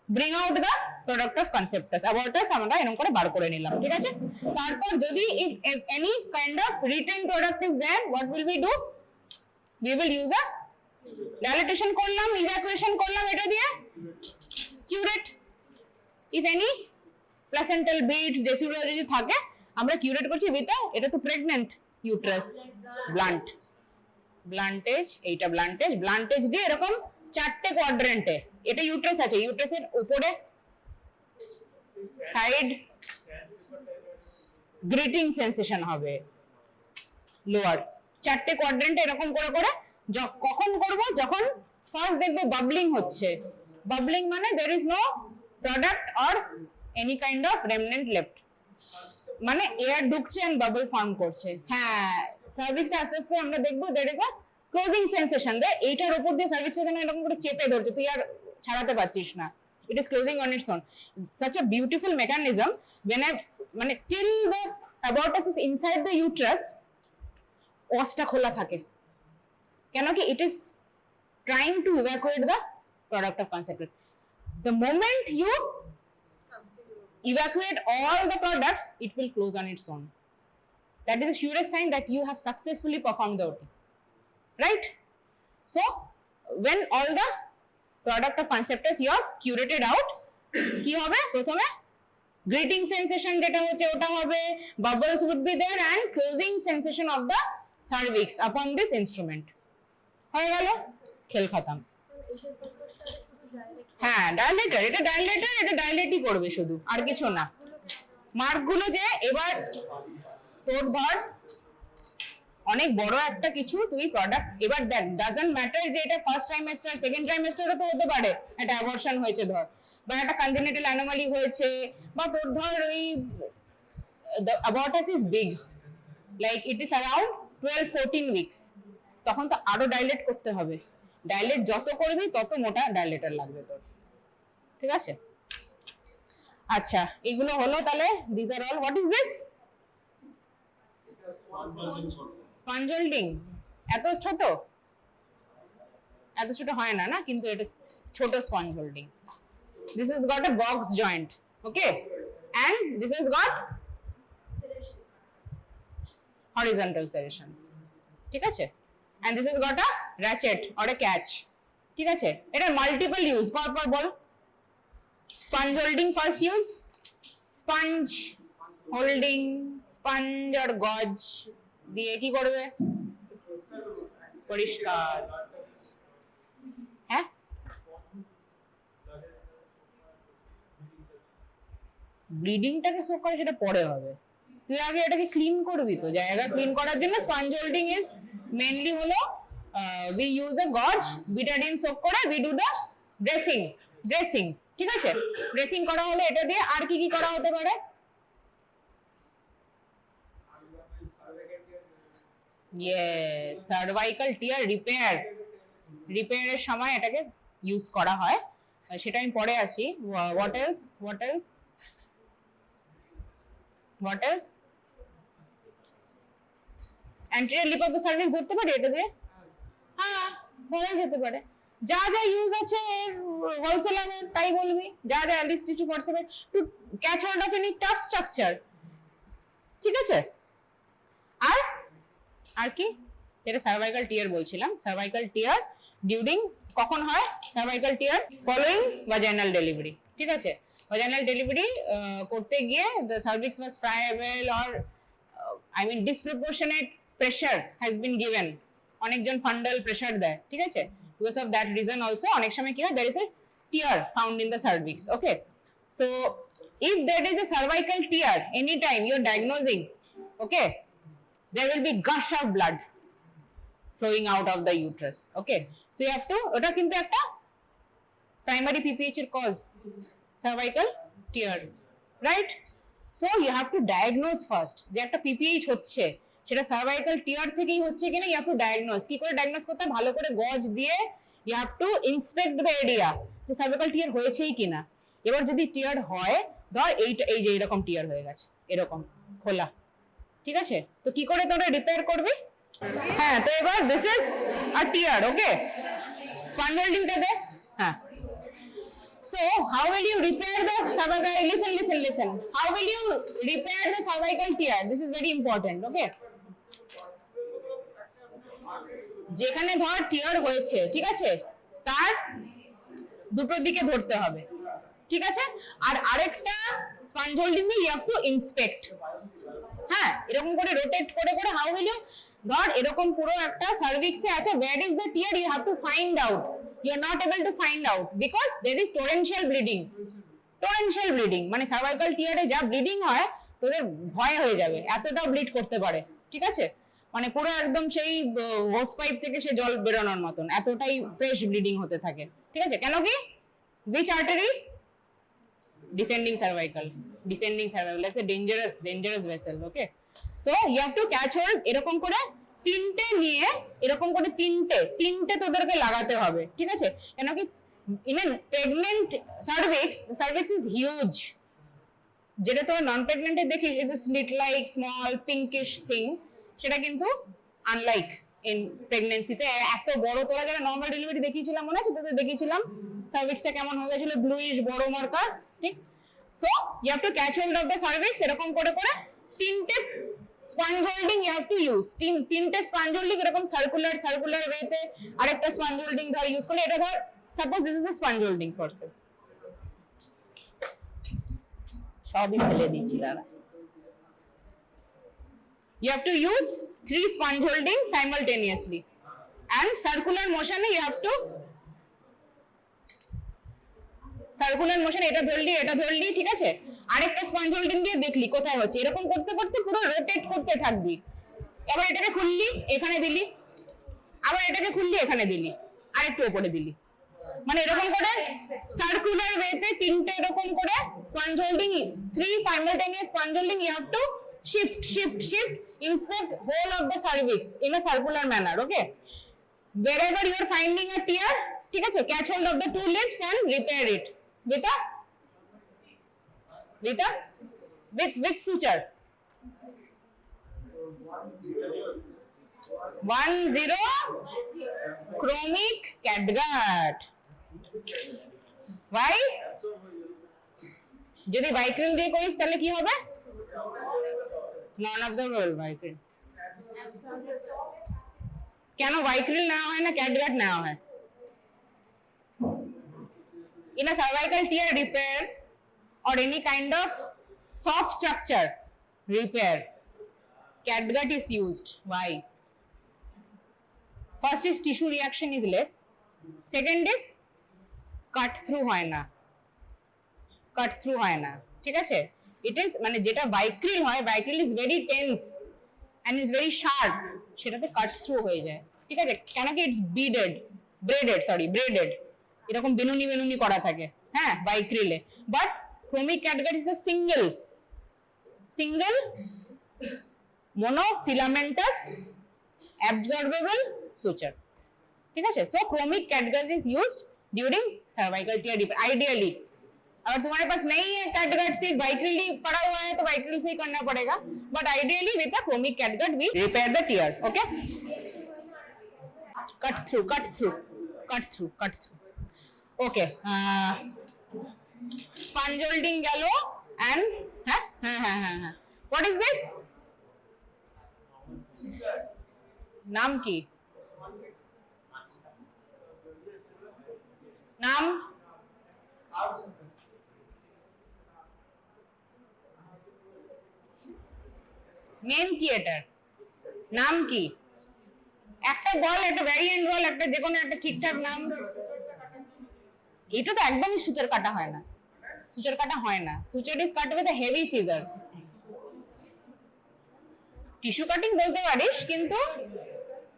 bring out the product of conceptus. Abortus আমরা এরকম করে বার করে নিলাম, ঠিক আছে? তারপর যদি if any kind of written product is there, what will we do? We will use a dilatation করলাম, evacuation করলাম এটা দিয়ে, curate. If any placental beads, decidual যদি থাকে আমরা curate করছি with এটা তো pregnant uterus, bluntage, এইটা bluntage দিয়ে এরকম চারটে কোয়াড্রেন্টে, এটা ইউট্রাস আছে, ইউট্রাসের উপরে সাইড গ্রিটিং সেন্সেশন হবে, লোয়ার চারটে কোয়াড্রেন্টে এরকম করে করে কখন করব, যখন ফার্স্ট দেখবো বাবলিং হচ্ছে, বাবলিং মানে there is no product or any kind of remnant left, মানে এয়ার ঢুকছে এন্ড বাবল ফর্ম করছে। হ্যাঁ, সার্ভিক্সটা আস্তে আস্তে আমরা দেখবো there is a closing sensation দেয়, এইটার উপর দিয়ে সার্ভিক্স এখানে এরকম করে চেপে ধরছে, তুই আর ছাড়াতে পারছিস না, it is closing on its own. Such a beautiful mechanism when মানে till the abortus is inside the uterus, ওয়াসটা খোলা থাকে, কেন কি it is trying to evacuate the product of conceptus. The moment you evacuate all the products, it will close on its own. That is the surest sign that you have successfully performed the OT. Right? So, when all the product of conceptus you have curated out, কি হবে প্রথমে greeting sensation যেটা হচ্ছে ওটা হবে, bubbles would be there and closing sensation of the cervix upon this instrument. হয়ে গেল, খেল খতম। হ্যাঁ, ডাইলেটর, এটা ডাইলেটই করবে শুধু, আর কিছু না। মার্কগুলো যে এবার তোর ধর অনেক বড় একটা কিছু তুই প্রোডাক্ট, এবার দেখ ডাজন্ট ম্যাটার যে এটা ফার্স্ট ট্রাইমেস্টার সেকেন্ড ট্রাইমেস্টারও তো হতে পারে, একটা অ্যাবর্শন হয়েছে ধর, বা একটা কনজেনিটাল অ্যানোমালি হয়েছে, বা তোর ধর ওই the abortus is big like it is around 12-14 weeks, তখন তো আরো ডাইলেট করতে হবে, ডাইলেট যত করবি তত মোটা ডাইলেটর লাগবে তোর, ঠিক আছে? আচ্ছা, এগুলো হলো তাহলে, these are all, what is this? Sponge holding. এত ছোট হয় না, না কিন্তু এটা ছোট sponge holding. This has got a box joint, okay, and this has got horizontal serrations, ঠিক আছে, and this has got a ratchet or a catch, ঠিক আছে? এটা মাল্টিপল ইউজ, পরপর বল। Sponge holding first use, sponge holding, sponge আর gauze দিয়ে কি করবে? পরিষ্কার। হ্যাঁ, ব্লিডিংটাকে শো করে সেটা পরে হবে, তুই আগে এটাকে ক্লিন করবি তো। জায়গা ক্লিন করার জন্য স্পঞ্জ হোল্ডিং ইজ মেইনলি হলো we use a gauze, betadine soak করে we do the dressing, ঠিক আছে? ড্রেসিং করা হলে এটা দিয়ে আর কি কি করা হতে পারে? yes, cervical tear রিপেয়ারের সময় এটাকে ইউজ করা হয়, সেটা আমি পরে আসি। what else anterior lip of the cervix ধরতে পারে এটা দিয়ে, হ্যাঁ ধরা যেতে পারে। যা যা ইউজ আছে হোলসেলারে তাই বলবি, যা যা Allis tissue forceps to catch hold of any tough structure, ঠিক আছে? আর কি, এটা সার্ভাইকাল টিয়ার বলছিলাম। সার্ভাইকাল টিয়ার ডিউরিং কখন হয়? সার্ভাইকাল টিয়ার ফলোইং ভাজাইনাল ডেলিভারি, ঠিক আছে? ভাজাইনাল ডেলিভারি করতে গিয়ে the cervix was friable or I mean disproportionate pressure has been given, অনেকজন ফান্ডাল প্রেসার দেয়, ঠিক আছে? because of that reason also অনেক সময় কি হয়, there is a tear found in the cervix, okay? so if there is a cervical tear anytime you are diagnosing, okay, there will be gush of blood flowing out of the uterus, okay? so you have to, ওটা কিন্তু একটা primary PPH এর cause, cervical tear, right? so you have to diagnose first যে একটা PPH হচ্ছে, সেটা cervical টিয়ার থেকেই হচ্ছে কিনা, ইউ হ্যাভ টু ডায়াগনোজ। কি করে ডায়াগনোজ করতে? ভালো করে গজ দিয়ে you have to inspect the area যে সার্ভাইকাল টিয়ার হয়েছেই কিনা। এবার যদি টিয়ার হয়, ধর এই যে এরকম টিয়ার হয়ে গেছে, এরকম খোলা, ঠিক আছে? তো কি করে তোরা রিপেয়ার করবি? হ্যাঁ, তো এবার this is a tear, okay? Sponge হোল্ডিংটা দে, হ্যাঁ। So how will you repair the cervical? Listen. How will you repair the cervical tear? This is very important. Okay. যেখানে ধর টিয়ার হয়েছে, ঠিক আছে, তার দুটো দিকে ধরতে হবে, ঠিক আছে। আর আরেকটা স্পঞ্জ হোল্ডিং দিয়ে ইউ হ্যাভ টু ইন্সপেক্ট। হ্যাঁ, এরকম করে রোটেট করে করে হাউ উইল ইউ, ধর এরকম পুরো একটা সার্ভিক্সে আছে, where is the tear, you have to find out. You are not able to find out because there is torrential bleeding. মানে সার্ভাইকাল টিয়ারে যা ব্লিডিং হয় তোদের ভয় হয়ে যাবে, এতটা ব্লিড করতে পারে, ঠিক আছে। মানে পুরো একদম সেই হোস পাইপ থেকে সে জল বেরোনোর মতন এতটাই ফ্রেশ ব্লিডিং হতে থাকে, ঠিক আছে। কেন কি? which artery? descending cervical. That's a dangerous vessel. Okay, so you have to catch hold এরকম করে তিনটে নিয়ে, এরকম করে তিনটে তোদেরকে লাগাতে হবে, ঠিক আছে। কেন কি in a pregnant cervix is huge. যেটা তোর নন প্রেগনেন্টে দেখি it's a slit like small pinkish thing, সেটা কিন্তু আনলাইক ইন প্রেগন্যান্সিতে এত বড়। তোরা যারা নর্মাল ডেলিভারি দেখিয়েছিলাম মনে আছে তোদের দেখিয়েছিলাম সার্ভিক্সটা কেমন হয়ে গেছিল, ব্লুইশ বড় মার্কা, ঠিক। So you have to catch hold of the cervix, এরকম করে করে তিনটে sponge holding you have to use. তিনটে স্পঞ্জ হোল্ডিং এরকম সার্কুলার ওয়েতে আরেকটা স্পঞ্জ হোল্ডিং ধর ইউজ করলে, এটা ধর suppose this is a sponge holding person, সবই ফেলে দিচ্ছি দাদা। You have to use 3 sponge holding simultaneously and circular motion you have to এটা ধরলি, ঠিক আছে। আরেকটা স্পঞ্জ হোল্ডিং দিয়ে দেখলি কোথায় হচ্ছে, এরকম করতে করতে পুরো রোটেট করতে থাকবি। এবার এটাকে খুললি, এখানে দিলি, আবার এটাকে খুললি, এখানে দিলি, আরেকটু উপরে দিলি, মানে এরকম করে সার্কুলার ওয়েতে তিনটে এরকম করে sponge holding, 3 simultaneous sponge holding you have to shift, inspect whole of the cervix in a circular manner. Okay, wherever you are finding a tear, ঠিক আছে, catch hold of the 2 lips and repair it with suture. 10 chromic catgut. Why? যদি বাইক্রিল দিয়ে করিস তাহলে কি হবে? নন observable বাইক্রিল। কেন বাইক্রিল নেওয়া হয় না, ক্যাটগাট নেওয়া হয়? in a cervical tear repair or any kind of soft structure repair, catgut is used. Why? First is tissue reaction is less, second is cut through হয় না, ঠিক আছে। it is মানে যেটা বাইক্রিল হয়, বাইক্রিল is very tense and is very sharp, সেটাতে cut through হয়ে যায়, ঠিক আছে। কেন কি it's braided, এরকম বেনুনি করা থাকে, হ্যাঁ, বাইক্রিলে। But chromic catgut is a single monofilamentous absorbable suture, ठीक है। so chromic catgut is used during cervical tear repair ideally। अगर तुम्हारे पास नहीं है catgut, सिर्फ बाइक्रिल ही पड़ा हुआ है तो बाइक्रिल से ही करना पड़ेगा, but ideally with a chromic catgut we repair the tear. Okay, cut through okay, sponge holding গেল and হ্যাঁ what is this? নাম কি? নাম নেম কি এটার? নাম কি? একটা বল, একটা ভ্যারিয়েন্ট বল, একটা যে কোনো একটা ঠিকঠাক নাম। এটা তো একদমই সুচার কাটা হয় না, suture is cut with a heavy scissor. Tissue cutting বলতে পারিস, কিন্তু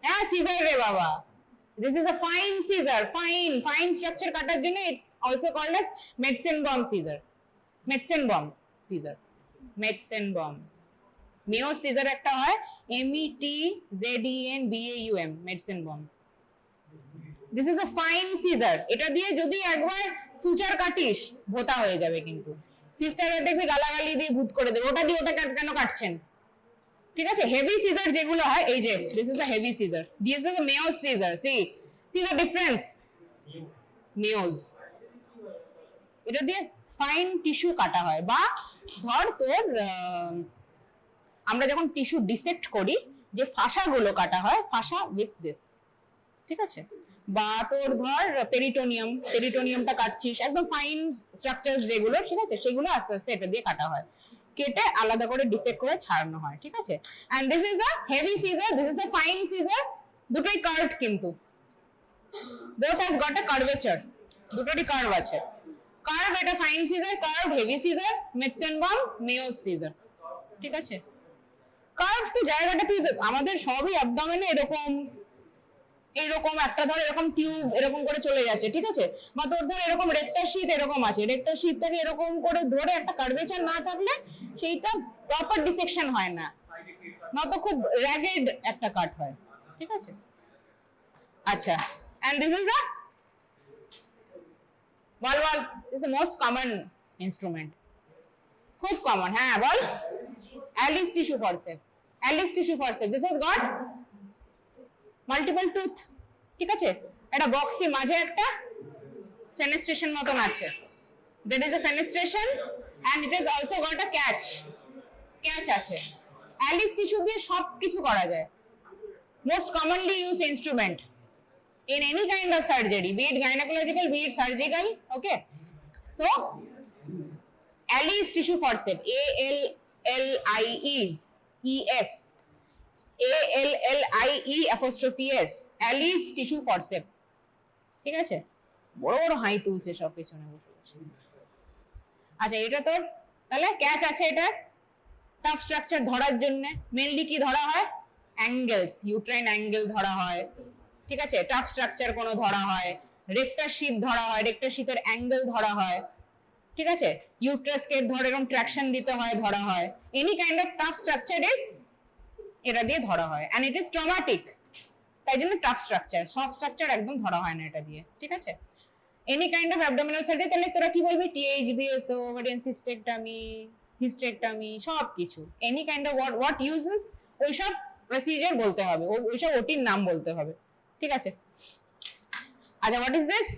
হ্যাঁ সিজার রে বাবা, this is a fine scissor, fine structure কাটার জন্য it's also called as Metzenbaum scissor. Mayo scissor একটা হয়, METZENBAUM, Metzenbaum. This is a fine scissor, এটা দিয়ে যদি একবার সুচার কাটিস ভোতা হয়ে যাবে, কিন্তু সিস্টাররা দেখবি গালাগালি দিয়ে ভূত করে দেবে, ওটা দিয়ে ওটা কেন কাটছেন, ঠিক আছে। হেভি সিজার যেগুলো হয়, এই যে this is a heavy scissor, this is a Mayo's scissor. See the difference, Mayo's এটা দিয়ে ফাইন টিস্যু কাটা হয়, বা ধর তোর আমরা যখন টিস্যু ডিসেক্ট করি যে ফাসাগুলো কাটা হয়, ফাসা উইথ দিস, ঠিক আছে? বা তোর ধর পেরিটোনিয়ামটা কাটছিস, একদম ফাইন স্ট্রাকচারস যেগুলো, ঠিক আছে, সেগুলো আস্তে আস্তে এটা দিয়ে কাটা হয়, কেটে আলাদা করে ডিসেক্ট করে ছাড়ানো হয়, ঠিক আছে? And this is a heavy scissor, this is a fine scissor, দুটোই কার্ভড, কিন্তু both has got a curvature, দুটোরই কার্ভ আছে। কার্ভ এটা fine scissor, curve heavy scissor, Metzenbaum Mayo's scissor, ঠিক আছে? কার্ভ তো জায়গাটা তুই আমাদের সবই অ্যাবডোমেনে এরকম এইরকম একটা ধর এরকম টিউব এরকম করে চলে যাচ্ছে, ঠিক আছে? বা তোর ধর এরকম রেক্টার শীট এরকম আছে, রেক্টার শীটটাকে এরকম করে ধরে একটা কার্ভেচার না থাকলে সেইটা প্রপার ডিসেকশন হয় না, নয়তো খুব র্যাগেড একটা কাট হয়, ঠিক আছে? আচ্ছা, and this is a ball is the most common instrument, খুব কমন। হ্যাঁ বল, Alice tissue forceps, Alice tissue forceps, this has got multiple tooth, ঠিক আছে? এটা বক্সি, মাঝে একটা ফেনেস্ট্রেশন মতন আছে, there is a fenestration and it has also got a catch আছে। Alice tissue দিয়ে সব কিছু করা যায়, most commonly used instrument in any kind of surgery, be it gynecological, be it surgical, okay? So Alice tissue forceps, A-L-L-I-E-S, A-L-L-I-E'(S), Alice tissue forceps, ঠিক আছে? বড় বড় হাই তুলছে সব পেছনে বসে বসে। আচ্ছা, এটা তোর তাহলে ক্যাচ আছে, এটা টাফ স্ট্রাকচার ধরার জন্য মেইনলি কি ধরা হয়? অ্যাঙ্গেলস, ইউট্রাইন অ্যাঙ্গেল ধরা হয়, ঠিক আছে? টাফ স্ট্রাকচার কোনো ধরা হয়, রেক্টার শীথ ধরা হয়, রেক্টার শীথের অ্যাঙ্গেল ধরা হয়, ঠিক আছে? ইউট্রাসকে ধরে এরকম ট্রাকশন দিতে হয়, ধরা হয়, any kind of tough structure is এটা দিয়ে ধরা হয়, এন্ড ইট ইজ ট্রমাটিক, তাই জন্য টাফ স্ট্রাকচার, সফট স্ট্রাকচার একদম ধরা হয় না এটা দিয়ে, ঠিক আছে? Any kind of abdominal surgery, তাহলে তোরা কি বলবি? টিএইচবিএসও, ওভারিয়ান সিস্টেক্টমি, হিস্টেক্টমি, সব কিছু, any kind of what uses, ওইসব প্রসিজার বলতে হবে, ওইসব ওটির নাম বলতে হবে, ঠিক আছে? আচ্ছা, হোয়াট ইজ দিস?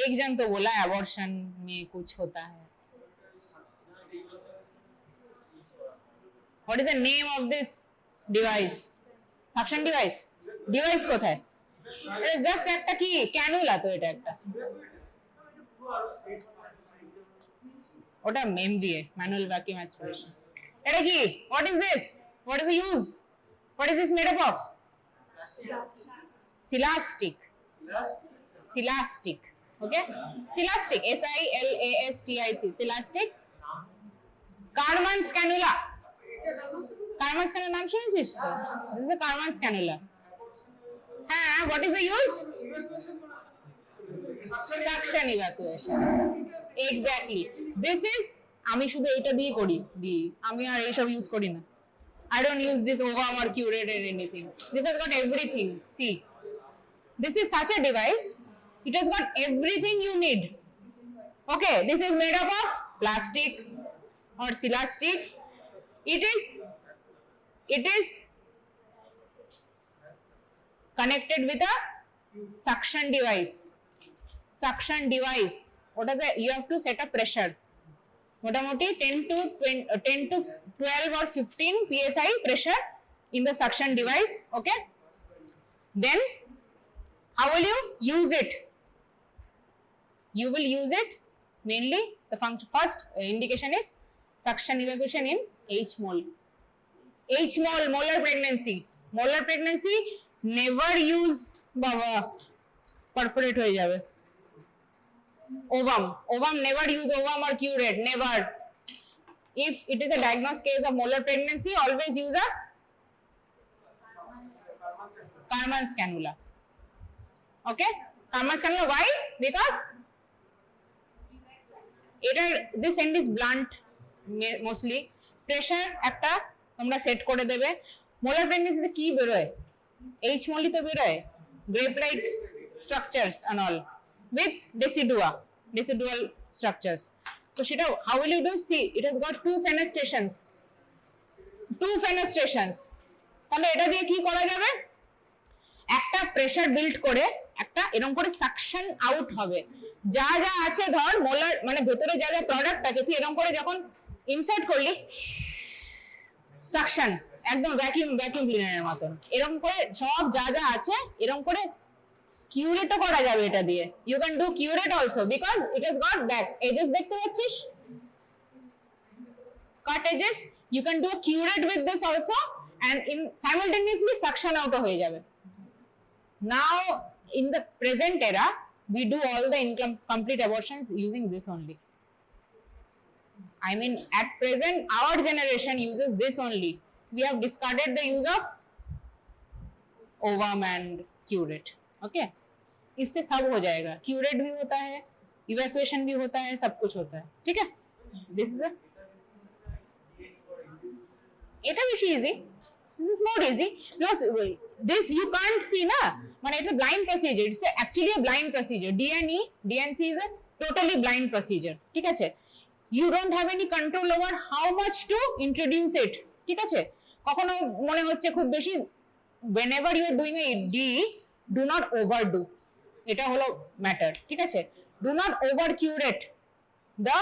एक जन तो बोला अबॉर्शन में कुछ होता है, what is the name of this device? suction device কোথায়? এটা জাস্ট একটা কি ক্যানুলা, তো এটা একটা, ওটা এমভিএ, ম্যানুয়াল ভ্যাকুয়াম অ্যাসপিরেশন। এটা কি? what is this? what is the use? what is this made up of? Silastic, okay? Silastic, S-I-L-A-S-T-I-C, Silastic। Karman's cannula, Karman's cannula নাম শুনেছিস? This is a Karman's cannula। হ্যাঁ, what is the use? Suction evacuation, exactly। This is, আমি শুধু এটা দিয়ে করি, আমি আর এইসব ইউজ করি না। I don't use this ovum or curate or anything. This has got everything. See, this is such a device, it has got everything you need, okay? This is made up of plastic or Silastic. It is connected with a suction device, what are the, you have to set a pressure, মোটামুটি 10 to 12 or 15 psi pressure in the suction device, okay? Then how will you use it? You will use it mainly, the first indication is suction evacuation in H-mole, molar pregnancy, never use baba, perforate হয়ে যাবে। ovum, never use ovum or curate, never। if it is a diagnosed case of molar pregnancy, always use a Karman's cannula, okay? Karman's cannula, why? Because this end is blunt mostly, pressure একটা তোমরা set করে দেবে। Molar প্রেগন্যান্সিতে কি বেরোয়? H-mole তো বেরোয়, grape like structures and all with decidual structures, so সেটা how will you do? See, it has got two fenestrations, তাহলে এটা দিয়ে কি করা যাবে? একটা প্রেসার বিল্ড করে একটা এরকম করে সাকশন আউট হবে, যা যা আছে ধর মোলার মানে ভেতরে যা যা প্রোডাক্ট আছে তুই এরকম করে যখন ইনসার্ট করলি সাকশন, একদম ভ্যাকিউম ক্লিনারের মতন এরকম করে সব যা যা আছে এরকম করে কিউরেটও করা যাবে এটা দিয়ে। You can do curette also because it has got back edges, দেখতে পাচ্ছিস cut edges, you can do curette with this also and in simultaneously suction out হয়ে যাবে। Now in the present era we do all the incomplete abortions using this only. I mean at present our generation uses this only. We have discarded the use of ovum and curate. Okay, इससे सब हो जाएगा, curate भी होता है, evacuation भी होता है, सब कुछ होता है। ठीक है, this is a এটা বেশি easy, this is more easy because this you can't see na, মানে এটা blind procedure, it's actually a blind procedure. DNC is a totally blind procedure, ঠিক আছে? You don't have any control over how much to introduce it, ঠিক আছে? কখনো মনে হচ্ছে খুব বেশি, whenever you are doing a D, do not overdo, এটা হলো ম্যাটার, ঠিক আছে? Do not over curate the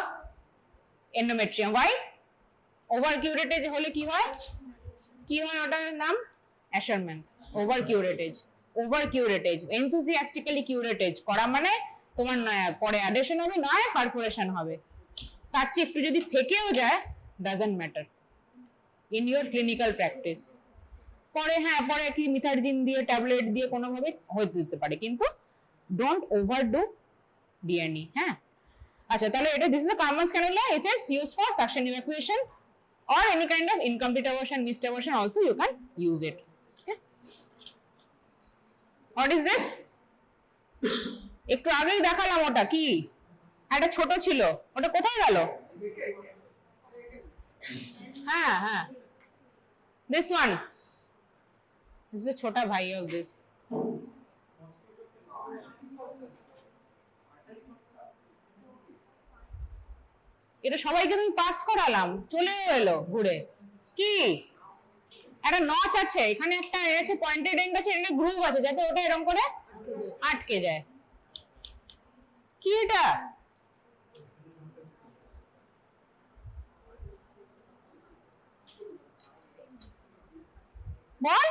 endometrium. Why? Over curettage হলে কি হয়, কি হয় ওটার নাম অ্যাসারমেন্টস। ওভার কিউরেটেজ এনথুসিয়াস্টিক্যালি কিউরেটেজ করা মানে তোমার পরে অ্যাডেশন হবে, নয় পারফোরেশন হবে, তার চেয়ে একটু যদি থেকেও যায় doesn't matter in your clinical practice. পরে হ্যাঁ পরে কি মিথারজিন দিয়ে ট্যাবলেট দিয়ে কোনোভাবে হতে দিতে পারে, কিন্তু ডোন্ট ওভারডু ডিএনই। হ্যাঁ আচ্ছা, তাহলে এটা this is a Karman's cannula, it is used for suction evacuation or any kind of incomplete abortion, missed abortion also you can use it. Okay, what is this? একটু আগেই দেখালাম, ওটা কি একটা ছোট ছিল, ওটা কোথায় গেল? হ্যাঁ হ্যাঁ, this one, this is a छोटा भाई of this. এটা সবাইকে তুমি পাস করালাম, চলেও এলো ঘুরে। কি একটা নচ আছে এখানে, একটা আছে পয়েন্টেড এন্ড আছে, এখানে গ্রুভ আছে যাতে ওটা এরকম করে আটকে যায়। কি এটা? বল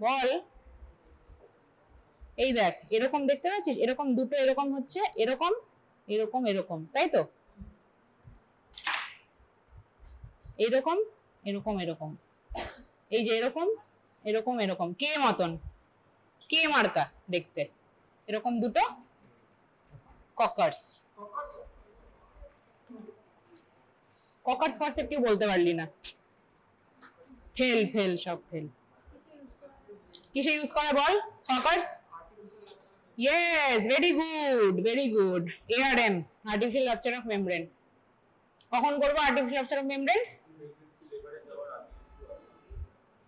বল, এই দেখ এরকম দেখতে পাচ্ছিস, এরকম দুটো এরকম হচ্ছে, এরকম এরকম এরকম, তাই তো? এরকম এরকম এরকম, এই যে এরকম এরকম এরকম, কে মতন, কে মার্কা দেখতে, এরকম দুটো ককার্স। ককার্স ফার্সেট কি বলতে পারলি না, ফেল ফেল সব ফেল। কিসে ইউজ করে বল? Caucus. Yes, very good, very good. ARM, artificial rupture of membrane. কখন করব artificial rupture of membrane?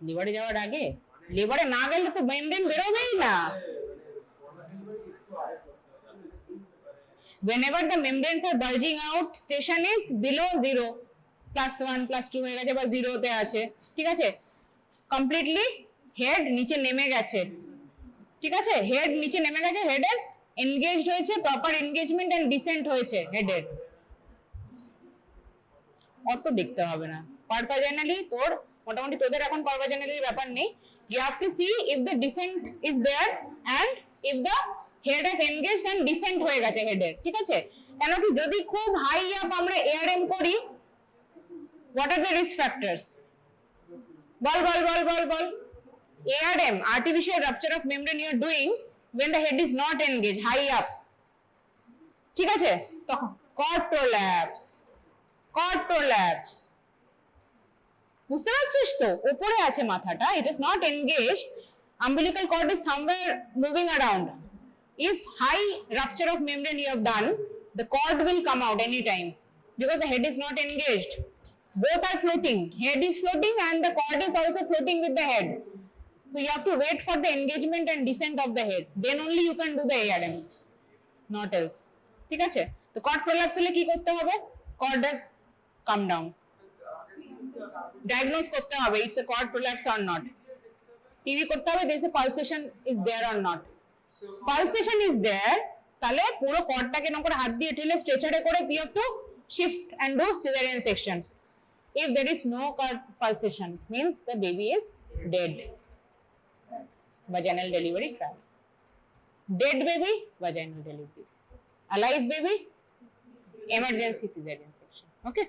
লিভারে যাওয়ার আগে? লিভারে না গেলে তো মেমব্রেন বেরোবেই না। Whenever the membranes are bulging out, station is below 0, +1 +2 হয়ে গেছে বা 0 তে আছে, ঠিক আছে? কমপ্লিটলি হেড নিচে নেমে গেছে, ঠিক আছে? হেড নিচে নেমে গেছে, হেড এস এনগেজড হয়েছে, প্রপার এনগেজমেন্ট এন্ড ডিসেন্ট হয়েছে হেডের। অত দেখতে হবে না, পারভাজেনালি তোর মোটামুটি, তোদের এখন পারভাজেনালি ব্যাপার নেই। You have to see if the descent is there and if the head is engaged and descent হয়ে গেছে হেডের, ঠিক আছে? কেন কি যদি খুব হাই আপ আমরা এআরএম করি, what are the risk factors? বল বল বল বল বল। ARM, artificial rupture of membrane, you are doing when the head is not engaged, high up, ঠিক আছে? তখন cord prolapse, বুঝতে পারছিস তো? উপরে আছে মাথাটা, it is not engaged, umbilical cord is somewhere moving around. If high rupture of membrane you have done, the cord will come out anytime because the head is not engaged. Both are floating, head is floating and the cord is also floating with the head. So you have to wait for the engagement and descent of the head. Then only you can do the ARM, not else. ঠিক আছে? তো cord prolapse হলে কি করতে হবে? Cord has come down. Diagnose করতে হবে it's a cord prolapse or not, TV করতে হবে there is a pulsation is there or not, pulsation is there, তাহলে পুরো কর্ডটাকে এরকম করে হাত দিয়ে ঠেলে স্ট্রেচারে করে you have to shift and do cesarean section. If there is no pulsation means the baby is dead. Vaginal delivery trial. Dead baby, vaginal delivery. Alive baby, emergency cesarean section. Okay.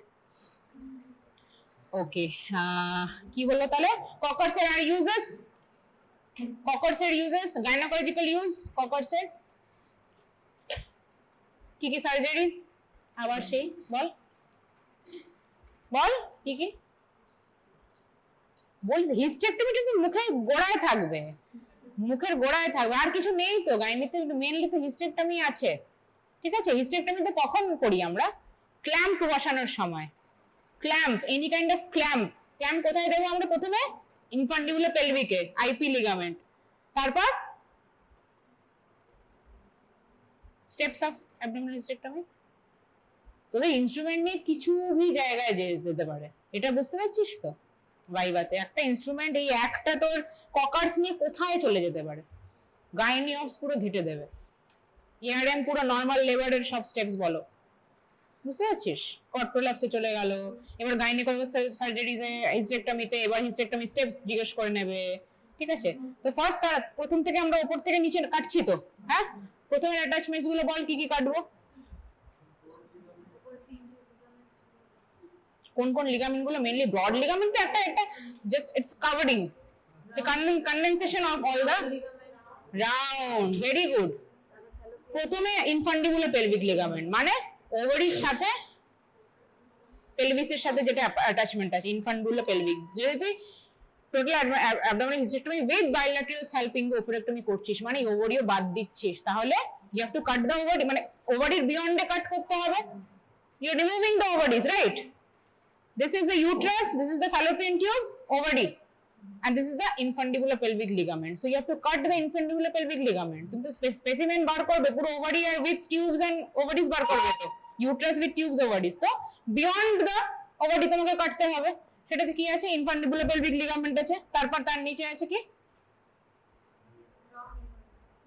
Okay. কি হলো তাহলে? Cockers are uses. Cockers are uses. Gynecological use. Cockers are কি কি surgeries? আবার সেই বল বল কি কি বল। Hysterectomy কিন্তু মুখের গোড়ায় থাকবে, মুখের গোড়ায় থাকবে, আর কিছু নেই তো গাইনিতে, মেইনলি তো হিস্টেক্টমি আছে। ঠিক আছে, হিস্টেক্টমিতে কখন করি আমরা? ক্ল্যাম্প বসানোর সময়। Clamp, any kind of clamp. Clamp কোথায় দেবো আমরা? প্রথমে ইনফান্ডিবুলার পেলভিকে, আইপি লিগামেন্ট, তারপর স্টেপস অফ অ্যাবডোমিনাল হিস্টেক্টমি। তোদের ইনস্ট্রুমেন্ট নিয়ে কিছু জায়গায় যেতে পারে, এটা বুঝতে পারছিস তো? ভাইভাতে একটা ইনস্ট্রুমেন্ট, এই একটা তোর ককার্স নিয়ে কোথায় চলে যেতে পারে, গাইনি অফস পুরো ঘেটে দেবে, ইয়ারএম পুরো নর্মাল লেবারের সব স্টেপস বলো, বুঝতে পারছিস? কর্ড প্রোল্যাপসে চলে গেল, এবার গাইনিকোলজিক্যাল সার্জারিজে হিস্টেক্টমিতে এবার হিস্টেক্টমি স্টেপস জিজ্ঞেস করে নেবে। ঠিক আছে, তো ফার্স্ট প্রথম থেকে আমরা উপর থেকে নিচে কাটছি তো, হ্যাঁ? প্রথমে অ্যাটাচমেন্টস গুলো বল, কি কি কাটবো? কোন কোন লিগামেন্ট গুলো? মেইনলি ব্রড লিগামেন্ট, একটা একটা just it's covering the condensation of all the round. Very good. প্রথমে ইনফান্ডিবুলার পেলভিক লিগামেন্ট, মানে ওভারির সাথে পেলভিসের সাথে যেটা অ্যাটাচমেন্ট আছে, ইনফান্ডিবুলার পেলভিক। যেহেতু total abdominal hysterectomy with bilateral salpingo ovarectomy করছিস, মানে ওভারিও বাদ দিচ্ছিস, তাহলে you have to cut the ovary, মানে ওভারির বিয়ন্ডে কাট করতে হবে। You are removing the ovaries, right? This is the uterus, this is the fallopian tube, ovary, and this is the infundibular pelvic ligament. So you have to cut the infundibular pelvic ligament. কিন্তু specimen বার করবে পুরো ovary R with tubes and ovaries বার করবে তো, uterus with tubes ovaries, তো beyond the ovary তোমাকে কাটতে হবে। সেটাতে কি আছে? infundibular pelvic ligament আছে, তারপর তার নিচে আছে কি?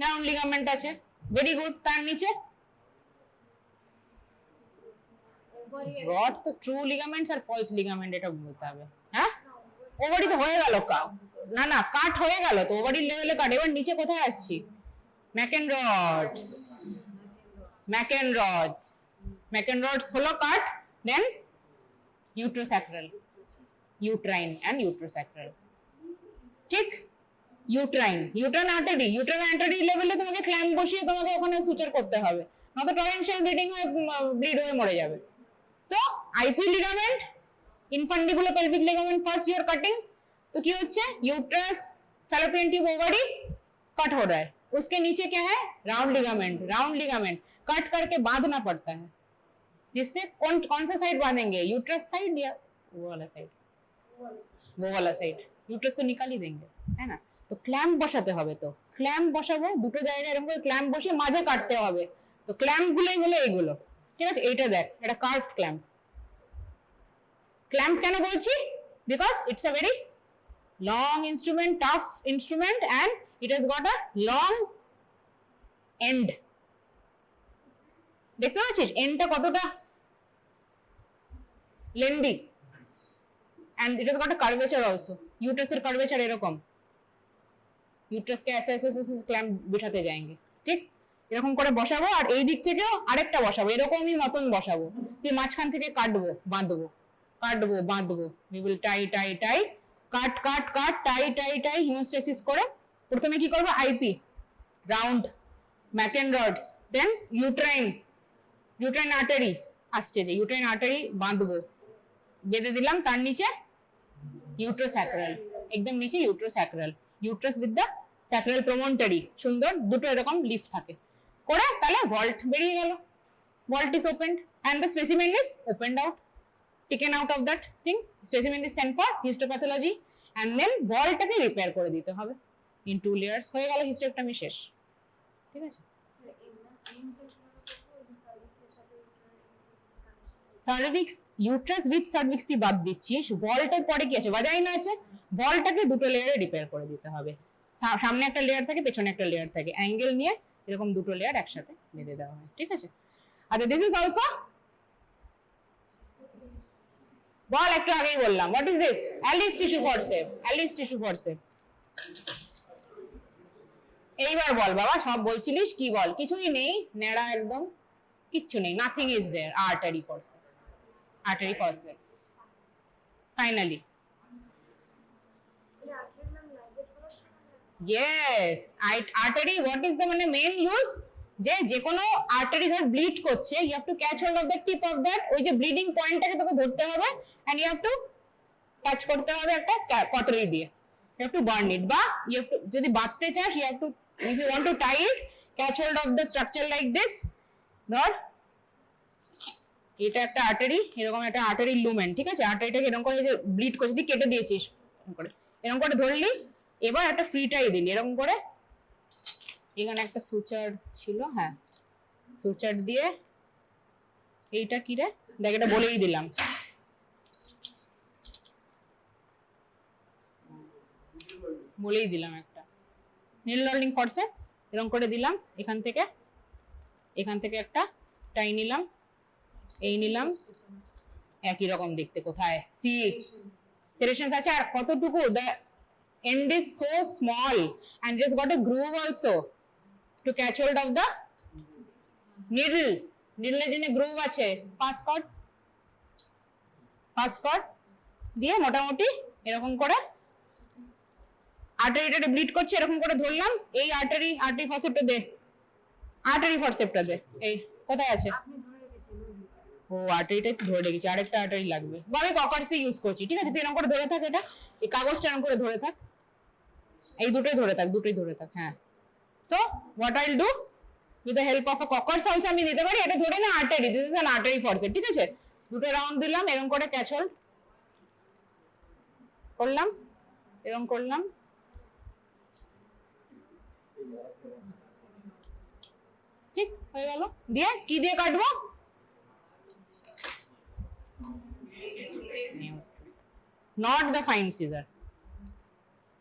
round ligament আছে। very good, তার নিচে ব্রড তো ট্রু লিগামেন্টস আর ফলস লিগামেন্ট, এটা বলতে হবে। হ্যাঁ, ওভারি তো হয়ে গেল, না না কাট হয়ে গেল তো, ওভারির লেভেলে কাট। এবার নিচে কোথায় আসছি? ম্যাকেন রডস, ম্যাকেন রডস, ম্যাকেন রডস হলো কাট। দেন ইউট্রোস্যাক্রাল, ইউট্রাইন এন্ড ইউট্রোস্যাক্রাল। ঠিক, uterine, uterine artery, uterine artery লেভেলে তোমাকে ক্ল্যাম্প বসিয়ে তোমাকে ওখানে সুচার করতে হবে, নয়তো টরেনশিয়াল ব্লিডিং হয়ে ব্লিড হয়ে মরে যাবে। So IP ligament, infundibular pelvic ligament first you are cutting, तो क्या होता है? Uterus, fallopian tube, ovary cut हो रहा है, उसके नीचे क्या है? Round ligament, round ligament cut करके बांधना पड़ता है, जिससे कौन सा साइड बांधेंगे? यूट्रस साइड या वो वाला साइड? वो वाला साइड। यूट्रस तो निकाल ही देंगे, है ना? तो क्लैम्प বসাতে হবে, তো ক্ল্যাম্প বসাবো দুটো জায়গায়, এরকম করে ক্ল্যাম্প বসিয়ে মাঝে কাটতে হবে। তো ক্ল্যাম্প গুলোই হলো এগুলো। ঠিক আছে, এইটা দেখ, এটা কার্ভড ক্ল্যাম্প। ক্ল্যাম্প কেন বলছি? Because it's a very long instrument, tough instrument, and it has got a long end. দেখতে পাচ্ছিস এন্ডটা কতটা lengthy, and it has got a curvature also. ইউট্রাসের কার্ভেচার এরকম, ইউট্রাসকে ऐसे ऐसे ऐसे ক্ল্যাম্প বিঠাতে যাएंगे। ঠিক, এরকম করে বসাবো, আর এই দিক থেকেও আরেকটা বসাবো, এরকমই মতন বসাবো, তুই মাঝখান থেকে কাটবো, বাঁধবো, কাটবো, বাঁধবো, we will tie tie tie, cut cut cut, tie tie tie, haemostasis করে প্রথমে কি করবো? IP, round Mackenrodt's, then uterine, uterine artery আসছে, যে ইউট্রাইন আর্টারি বাঁধবো, বেঁধে দিলাম, তার নিচে ইউট্রোস্যাক্রাল, একদম নিচে ইউট্রোস্যাক্রাল, ইউট্রাস উইথ দ্য স্যাক্রাল প্রমন্টরি, সুন্দর দুটো এরকম লিফ থাকে করে, তাহলে ভল্ট বেরিয়ে গেল, vault is opened and the specimen is opened out, taken out of that thing, specimen is sent for histopathology, and then ভল্টটাকে রিপেয়ার করে দিতে হবে in 2 layers, হয়ে গেল হিস্টেক্টমি শেষ। ঠিক আছে, সার্ভিক্স, ইউট্রাস উইথ সার্ভিক্স তুই বাদ দিচ্ছিস, ভল্টের পরে কি আছে, ভাজাইনা আছে, ভল্টটাকে দুটো লেয়ারে রিপেয়ার করে দিতে হবে। সামনে একটা লেয়ার থাকে, পেছনে একটা লেয়ার থাকে, অ্যাঙ্গেল নিয়ে এরকম দুটো লেয়ার একসাথে বেঁধে দেওয়া হয়, ঠিক আছে। আচ্ছা, দিস ইজ অলসো, বল একটু আগেই বললাম, what is this? Alice tissue forcep, Alice tissue forcep. এইবার বল বাবা, সব বলছিলিস, কি বল? কিছুই নেই, নেড়া একদম, কিচ্ছু নেই, nothing is there, artery forcep, artery faucet. Finally. Yes, artery, what is the main use? যে কোনো আর্টারি ধর ব্লিড করছে, you have to catch hold of the tip of that, ওই যে ব্লিডিং পয়েন্টটাকে তোকে ধরতে হবে, and you have to touch করতে হবে একটা কটরি দিয়ে, you have to burn it, বা you have to, যদি বাঁধতে চাস, you have to, if you want to tie it, catch hold of the structure like this, ধর এটা একটা আর্টারি, এরকম একটা আর্টারি লুমেন, ঠিক আছে, আর্টারিটাকে এরকম করে যে ব্লিড করছিস, তুই কেটে দিয়েছিস, এরকম করে ধরলি, এবার একটা ফ্রি টাই দিলি এরকম করে, এখানে একটা সুচার ছিল, হ্যাঁ সুচার দিয়ে, এইটা কি রে, দেখ এটা বলেই দিলাম, বলেই দিলাম একটা নীল রোলিং ফরসেপ, এরকম করে দিলাম, এখান থেকে একটা টাই নিলাম, এই নিলাম, একই রকম দেখতে, কোথায় সি সেরেশনস আছে, আর কতটুকু, the end is so small and just got a groove also to catch hold of the needle, needle এর জন্য গ্রুভ আছে, পাস কর দিয়ে মোটামুটি এরকম করে আর্টারিটা ব্লিড করছে, এরকম করে ধরলাম, এই আর্টারি ফরসেপটা দে, এই কোথায় আছে, ও আর্টারিটা ধরে রেখেছি, আরেকটা আর্টারি লাগবে, বা আমি ককার্সই ইউজ করছি, ঠিক আছে, তুই এরকম করে ধরে থাক, এটা এই কাগজটা এরকম করে ধরে থাক, এই দুটোই ধরে থাক, হ্যাঁ। So what I will do, with the help of a Kocher's also আমি দিতে পারি, এটা ধরে না artery, this is an artery forcep, ঠিক আছে, দুটো রাউন্ড দিলাম, এরকম করে ক্যাচ হোল্ড করলাম, এরকম করলাম, ঠিক হয়ে গেল, দিয়ে কি দিয়ে কাটবো, not the fine scissor,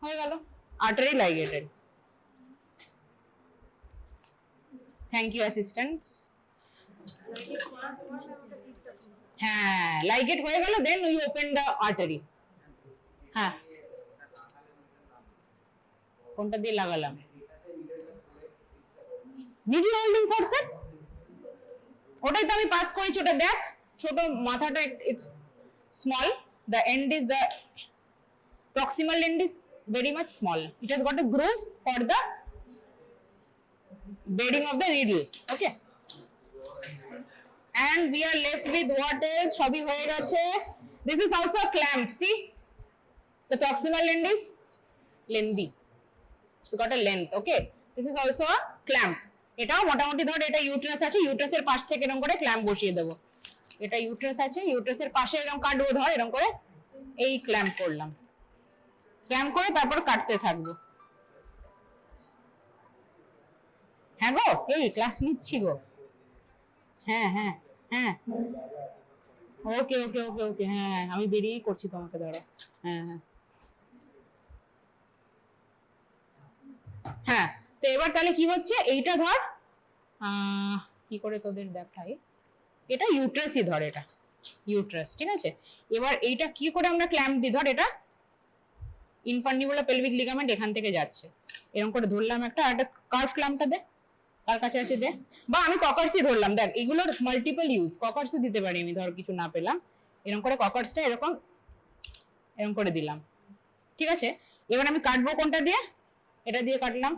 হয়ে গেল, artery ligated. Thank you assistants. হ্যাঁ ligate হয়ে গেল, then we open the artery. হ্যাঁ কোনটা দিয়ে লাগালাম, needle holding forceps, ওটাই তো আমি পাস করেছি, ওটা দেখ, ছোট মাথাটা it's small, the end is the proximal end is very much small, it has got a groove for the bedding of the needle, okay, and we are left with what else, সবই হয়ে গেছে, this is also a clamp, see the proximal end is lengthy, it's got a length, okay, this is also a clamp, এটাও মোটামুটি ধর, এটা uterus আছে, ইউট্রাসের পাশ থেকে এরকম করে ক্ল্যাম্প বসিয়ে দেবো, এটা ইউট্রাস আছে, ইউট্রাসের পাশে এরকম কাটবো, ধর এরকম করে, এই ক্ল্যাম্প করলাম, ক্ল্যাম্প করে তারপর কাটতে থাকবো, হ্যাঁ গো, এই ক্লাস নিচ্ছি গো, হ্যাঁ ওকে, হ্যাঁ আমি বেরিয়েই করছি তোমাকে, ধরো, হ্যাঁ তো এবার তাহলে কি হচ্ছে, এইটা ধর, কি করে তোদের দেখাই, এটা ইউট্রাসই ধর, এটা ইউট্রাস, ঠিক আছে, এবার এইটা কি করে আমরা ক্ল্যাম্প দিই, ধর এটা ইনফান্ডিবুলার পেলভিক লিগামেন্ট এখান থেকে যাচ্ছে, এরকম করে ধরলাম একটা, আর একটা কার্ভ ক্ল্যাম্পটা দে, কার কাছে আছে দে, বা আমি ককার্সই ধরলাম, দেখ এগুলোর মাল্টিপল ইউজ, ককার্সই দিতে পারি আমি, ধর কিছু না পেলাম, এরকম করে ককার্সটা এরকম করে দিলাম, ঠিক আছে, এবার আমি কাটবো কোনটা দিয়ে, এটা দিয়ে কাটলাম,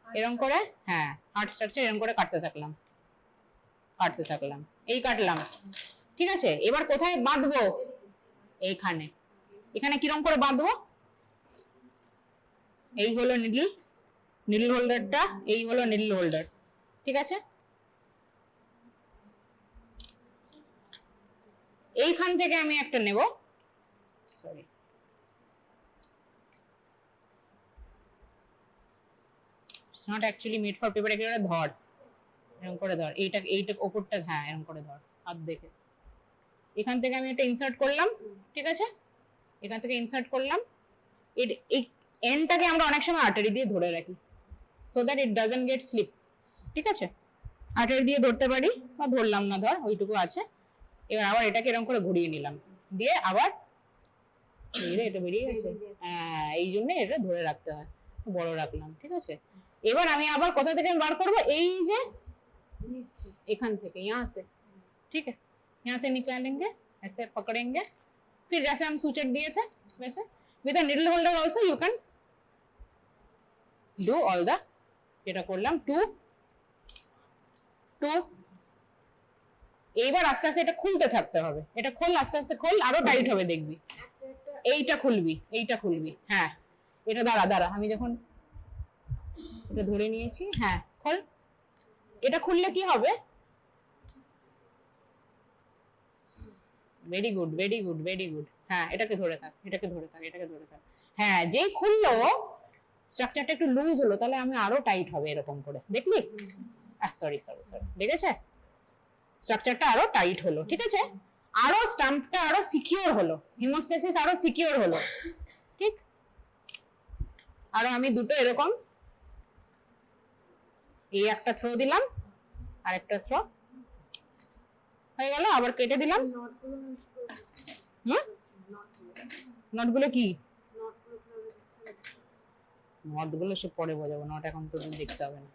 এরকম করে, হ্যাঁ হার্ট স্ট্রাকচার এরকম করে কাটতে থাকলাম, এই কাটলাম, ঠিক আছে, এবার কোথায় বাঁধবো, এইখানে, এখানে কিরকম করে বাঁধবো, এই হলো নিডল হোল্ডারটা, এই হলো নিডল হোল্ডার, ঠিক আছে, এইখান থেকে আমি একটা নেব, sorry it's not actually made for paper, এটা ধর এরকম করে ধর, এইটা ওপরটা, হ্যাঁ এরকম করে ধর, হাত দেখে, এখান থেকে আমি এটা ইনসার্ট করলাম, ঠিক আছে, এখান থেকে ইনসার্ট করলাম। এই এন্ডটাকে আমরা অনেক সময় আর্টারি দিয়ে ধরে রাখি, so that it doesn't get slip, ঠিক আছে। আর্টারি দিয়ে ধরতে পারি বা ধরলাম না, ধর ওইটুকু আছে। এবার আবার এটাকে এরকম করে ঘুরিয়ে নিলাম, দিয়ে আবার এটা বেরিয়ে গেছে। হ্যাঁ, এই জন্য এটা ধরে রাখতে হয়, বড় রাখলাম, ঠিক আছে। এবার আমি আবার কোথা থেকে বার করবো, এই যে এখান থেকে, यहाँ से, ठीक है, यहाँ से निकालेंगे, ऐसे पकड़ेंगे, फिर जैसे हम सूचक दिए थे वैसे with a needle holder also you can do all the, যেটা করলাম 2 এইবার আস্তে আস্তে এটা খুলতে থাকতে হবে, এটা খোল, আস্তে আস্তে খোল, আরো টাইট হবে দেখবি। এইটা খুলবি, এইটা খুলবি, হ্যাঁ এটা দাঁড়া আমি যখন এটা ধরে নিয়েছি, হ্যাঁ খোল। এটা খুললে কি হবে, very good very good very good, হ্যাঁ এটাকে ধরে থাক, এটাকে ধরে থাক, এটাকে ধরে থাক, হ্যাঁ যেই খুললো স্ট্রাকচারটা একটু লুজ হলো, তাহলে আমি আরো টাইট হবে এরকম করে, দেখলি? সরি সরি সরি, দেখেছে স্ট্রাকচারটা আরো টাইট হলো, ঠিক আছে, আরো স্টাম্পটা আরো সিকিউর হলো, হিমোস্টেসিস আরো সিকিউর হলো, ঠিক। আরো আমি দুটো এরকম, এই একটা থ্রো দিলাম, আর একটা থ্রো হয়ে গেল, আবার কেটে দিলাম। নটগুলো কি, নটগুলো সে পরে বোঝাবো, নট এখন তো দেখতে হবে না,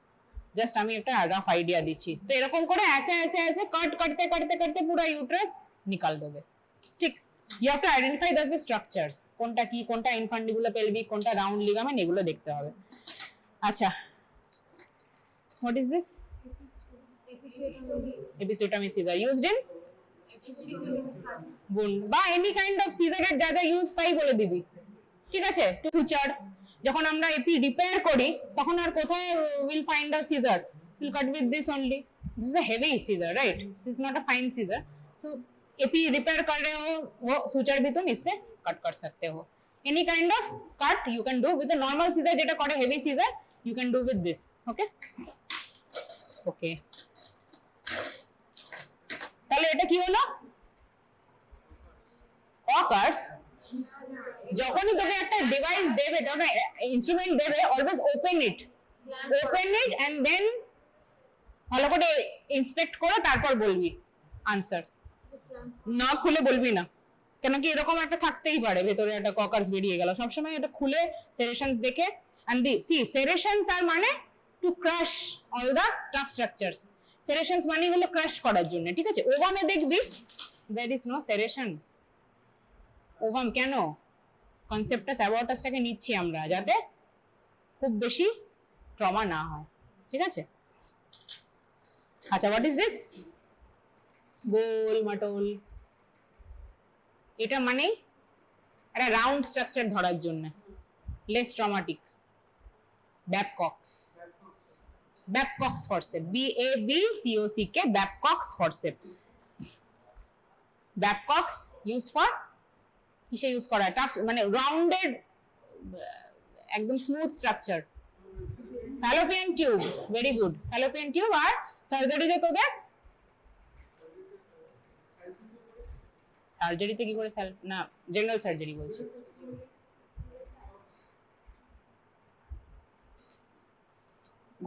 জাস্ট আমি একটা রাফ আইডিয়া দিচ্ছি। তো এরকম করে ऐसे ऐसे ऐसे कट करते करते करते पूरा यूट्रस निकाल दोगे, ঠিক। You have to identify the structures, কোনটা কি, কোনটা ইনফান্ডিবুলার পেলভিক, কোনটা রাউন্ড লিগামেন্ট, এগুলো দেখতে হবে। আচ্ছা, what is this? Episiotomy scissor used in wound বা এনি কাইন্ড অফ সিজারের যা যা ইউজ তাই বলে দিবি, ঠিক আছে। সুচার যখন আমরা এপি রিপেয়ার করি তখন আর কোথায় will find the scissor, will cut with this only, this is a heavy scissor, right, this is not a fine scissor. So epi repair कर रहे हो वो सुचर भी तुम इससे कट कर सकते हो। Any kind of cut you can do with a normal scissor, যেটা করে heavy scissor, you can do with this, okay okay। তাহলে এটা কি হলো, ককার্স যখনই তোকে একটা ডিভাইস দেবে, তখন ইনস্ট্রুমেন্ট দেবে, always open it and then ভালো করে ইন্সপেক্ট করে তারপর বলবি আনসার, না খুলে বলবি না, কেন কি এরকম একটা থাকতেই পারে ভেতরে একটা ককার্স বেরিয়ে গেল। সবসময় এটা খুলে সেরেশনস দেখে, এন্ড সি সেরেশনস আর মানে to crush all the tough structures, serrations মানে হলো ক্রাশ করার জন্য, ঠিক আছে। ওভামে দেখবি there is no সেরেশন, ওভাম কেন, কনসেপ্টটা স্যাবোটাসটাকে নিচ্ছি আমরা যাতে খুব বেশি ট্রমা না হয়, ঠিক আছে। আচ্ছা, হোয়াট ইজ দিস, গোল মাটোল, এটা মানে একটা রাউন্ড স্ট্রাকচার ধরার জন্য, less traumatic, Babcock's, Babcock's forcep, BABCOCK, Babcock's forcep. Babcock's used for কিসে ইউজ করা, টাফ মানে রাউন্ডেড একদম smooth structure, fallopian tube, very good, fallopian tube. আর সার্জারিতে তোদের সার্জারিতে কি করে না, জেনারেল সার্জারি বলছি,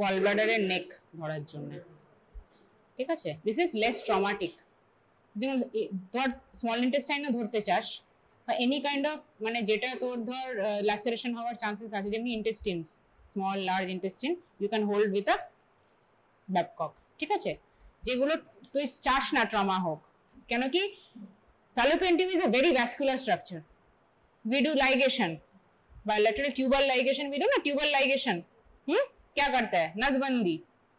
গল ব্লাডারের নেক ধরার জন্য, ঠিক আছে। This is less traumatic. ধর স্মল ইন্টেস্টাইনও ধরতে চাস বা এনি কাইন্ড অফ মানে যেটা তোর ধর ল্যাসারেশন হওয়ার চান্সেস আছে, যেমনি intestines, small large intestine, you can hold with a Babcock, ঠিক আছে। যেগুলো তুই চাস না ট্রমা হোক, কেন কি fallopian tube is a very vascular structure. We do ligation, bilateral tubal ligation we do ना, tubal ligation, क्या करता है, नसबंदी,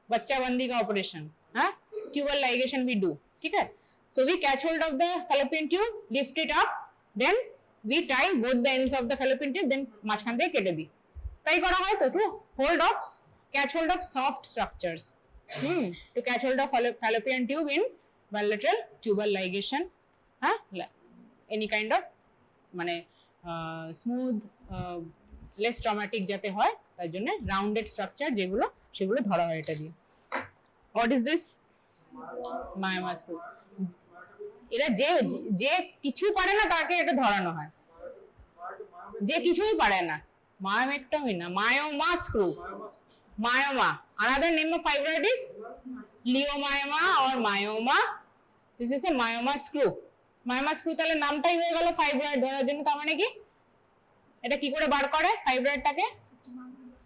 बच्चा बंदी का ऑपरेशन, हाँ, tubal ligation we do, ठीक है। So we catch hold of the fallopian tube, lift it up, then we tie both the ends of the fallopian tube, then মাঝখান থেকে কেটে দিই, তাই করা হয় তো, to hold of, catch hold of soft structures, to catch hold of fallopian tube in bilateral tubal ligation, হ্যাঁ, any kind of মানে স্মুথ লেস ট্রমাটিক যাতে হয় তার জন্য রাউন্ডেড স্ট্রাকচার যেগুলো, সেগুলো ধরা হয় এটা দিয়ে। What is this, myoma screw. এরা যে যে কিছু পারে না তাকে এটা ধরানো হয়, যে কিছুই পারে না। মায়োমেক্টমি না, মায়োমা screw, myoma. Another name of fibroid is leiomyoma or myoma. This is a myoma screw. myoma screw তাহলে নামটাই হয়ে গেল ফাইব্রয়েড ধরার জন্য। তার মানে কি এটা কি করে বার করে ফাইব্রয়েডটাকে?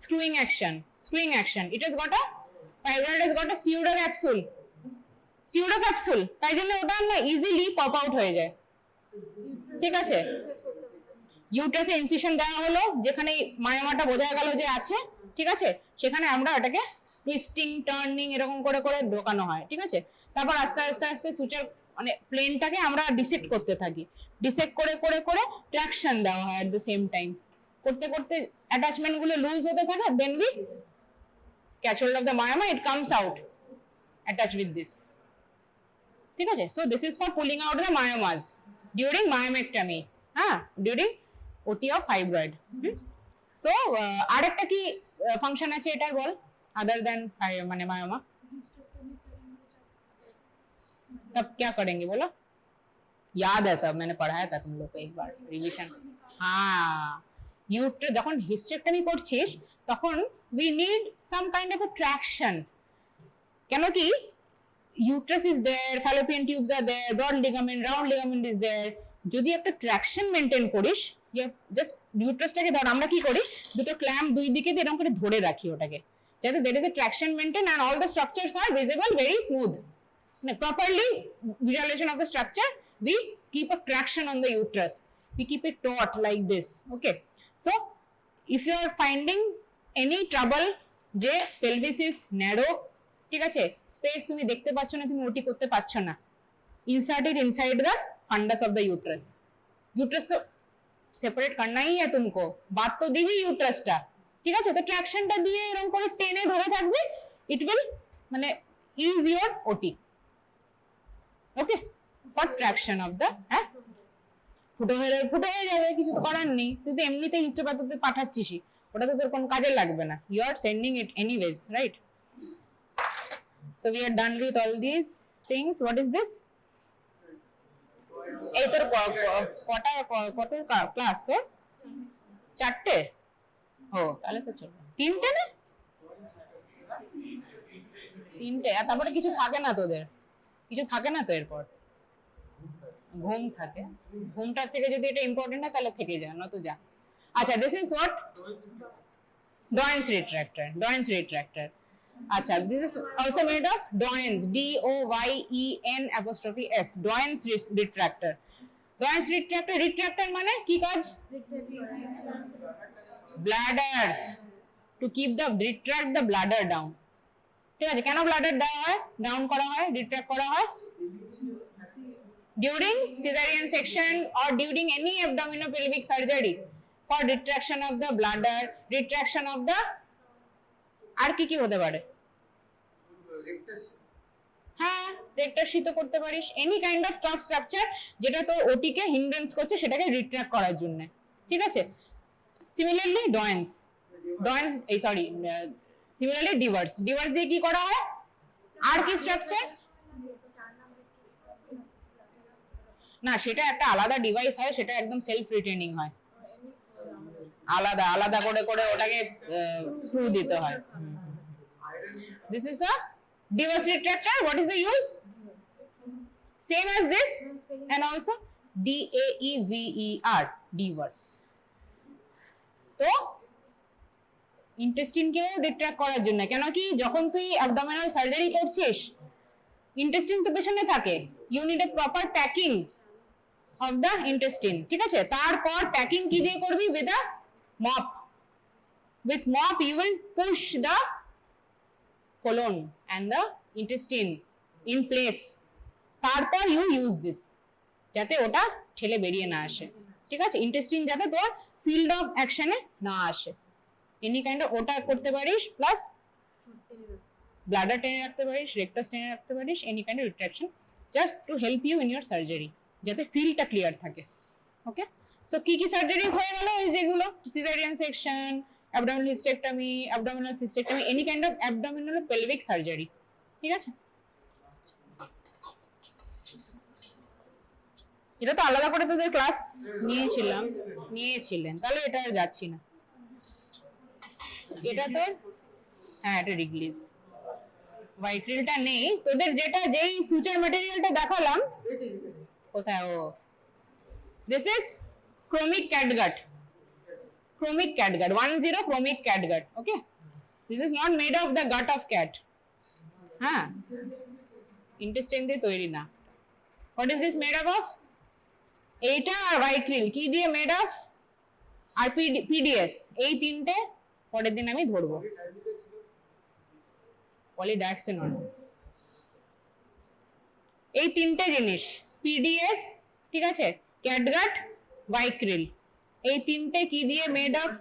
Screwing action, screwing action. It has got a fibroid has got a pseudo capsule, pseudo capsule, তাই জন্য ওটা না ইজিলি পপ আউট হয়ে যায়। ঠিক আছে, ইউট্রাসে ইনসিশন দেওয়া হলো যেখানে মায়োমাটা বোঝা গেল যে আছে, ঠিক আছে, সেখানে আমরা এটাকে টুইস্টিং টার্নিং এরকম করে করে ঢোকানো হয়। ঠিক আছে, তারপর আস্তে আস্তে আস্তে সুচার মানে প্লেনটাকে আমরা ডিসেক্ট করতে থাকি, ডিসেক্ট করে করে করে ট্রাকশন দেওয়া হয় এট দ্য সেম টাইম, করতে করতে অ্যাটাচমেন্ট গুলো লুজ হতে থাকে, then we catch hold of the myoma, it comes out attach with this. ঠিক আছে, so this is for pulling out the myomas during myomectomy, হ্যাঁ, during OT of fibroid. So আরেকটা কি ফাংশন আছে এটার বল, अदर देन माने myoma? तब क्या करेंगे बोलो? याद है सब, मैंने पढ़ाया था तुम लोग को एक बार रिवीजन। हाँ, ইউট্রাস যখন হিস্টেক্টমি করছিস তখন we need some kind of a traction, কেন কি uterus is there, fallopian tubes are there, broad ligament, round ligament is there, যদি একটা ট্রাকশন মেইনটেইন করিস, জাস্ট ইউট্রাসটাকে ধর, আমরা কি করি দুটো ক্ল্যাম্প দুই দিকে দিয়ে এরকম করে ধরে রাখি ওটাকে, যাতে there is a traction maintained and all the structures are visible very smooth, properly visualization of the structure, we keep a traction on the uterus, we keep it taut like this. Okay, so if you are finding any trouble যে pelvis is narrow, ঠিক আছে, space তুমি দেখতে পাচ্ছ না, তুমি ওটি করতে পারছো না, insert it inside the fundus of the uterus. uterus তো সেপারেট करना ही है तुमको, बात तो दी हुई यूट्রাসটা, ঠিক আছে, তো ট্রাকশনটা দিয়ে এরকম করে টেনে ধরে থাকবে, ইট উইল মানে ইজ ইওর ওটি। ওকে, ফর ট্রাকশন অফ দ্য, হ্যাঁ, ফুটো হয়ে যাবে, কিছু তো করার নেই, তুই তো এমনিতে হিস্টোপ্যাথিতে পাঠাচ্ছিসই, ওটা তো তোর কোনো কাজে লাগবে না, you are sending it anyways, right? So we are done with all this things. What is this? এই তোর কত ক্লাস তোর? 4টে? ও তাহলে তো চলবে। 3টে না? 3টে, আর তারপরে কিছু থাকে না তোদের? কিছু থাকে না তো এরপর? ঘুম থাকে, ঘুমটার থেকে যদি এটা ইম্পর্টেন্ট হয় তাহলে থেকে যা, নয়তো যা। আচ্ছা, this is what? Doyens retractor, Doyens retractor. আচ্ছা, this is also made of Doyens, D-O-Y-E-N apostrophe S, Doyens retractor. Doyens retractor, retractor মানে কি কাজ? Bladder, to keep the, retract the bladder down. ঠিক আছে, কেন ব্লাডার দেওয়া হয়, ডাউন করা হয়, রিট্রাক্ট করা হয়? During cesarean section or during any abdominopelvic surgery for retraction of the bladder, retraction of the, আর কি কি হতে পারে? হ্যাঁ, রেক্টাসি তো করতে পারিস, any kind of tough structure যেটা তো ওটি কে হিন্ড্রেন্স করছে সেটাকে রিট্রাক্ট করার জন্য। ঠিক আছে, সিমিলারলি ডয়েন্স, এই সরি, সিমিলারলি ডিভার্স, ডিভার্স দিয়ে কি করা হয়, আর কি স্ট্রাকচার? না, সেটা একটা আলাদা ডিভাইস হয়, সেটা একদম সেলফ রিটেনিং হয়, আলাদা আলাদা করে করে ওটাকে স্ক্রু দিতে হয়। This is a Dever's retractor. What is the use? Same as this, and also D-A-E-V-E-R, Dever's. তো ইন্টেস্টিন কেও রিট্রাক্ট করার জন্য, কেন কি যখন তুই অ্যাবডোমিনাল সার্জারি করছিস ইন্টেস্টিন তো পেছনে থাকে, you need a proper packing of the intestine. ঠিক আছে, তারপর প্যাকিং কি দিয়ে করবি? With a mop, with mop you will push the colon and the intestine in place, তারপর you use this যাতে ওটা ঠেলে বেরিয়ে না আসে। ঠিক আছে, ইন্টেস্টিন যাতে তোর ফিল্ড অফ অ্যাকশনে না আসে, এনি কাইন্ড অফ ওটা করতে পারিস, প্লাস ব্লাডার টেনে রাখতে পারিস, রেক্টাস টেনে রাখতে পারিস, any kind of retraction, just to help you in your surgery, যাতে ফিল্ডটা ক্লিয়ার থাকে। ওকে, সো কি কি সার্জারিজ হয়ে গেল এই যেগুলো, caesarean section, abdominal hysterectomy, abdominal cystectomy, any kind of abdominal pelvic surgery. ঠিক আছে, এটা তো আলাদা করে তোদের ক্লাস নিয়েছিলেন, তাহলে এটা আর যাচ্ছি না। এটা তো হ্যাঁ, এটা রিগ্লিস। ভাইক্রিলটা নেই তোদের, যেটা যেই সুচার ম্যাটেরিয়ালটা দেখালাম কোথায়, ও this is chromic catgut, chromic catgut, 10 chromic catgut. Okay, this is not made of the gut of cat. হ্যাঁ, intestine দিয়ে তৈরি না। What is this made up of? এইটা আর ভাইক্রিল কি দিয়ে made of? আর PDS, এই তিনটে পরের দিন আমি ধরবো। পলিডাক্সিনন, এই তিনটে জিনিস, PDS, ঠিক আছে, ক্যাটগাট, ভাইক্রিল, এই তিনটে কি দিয়ে মেড অফ?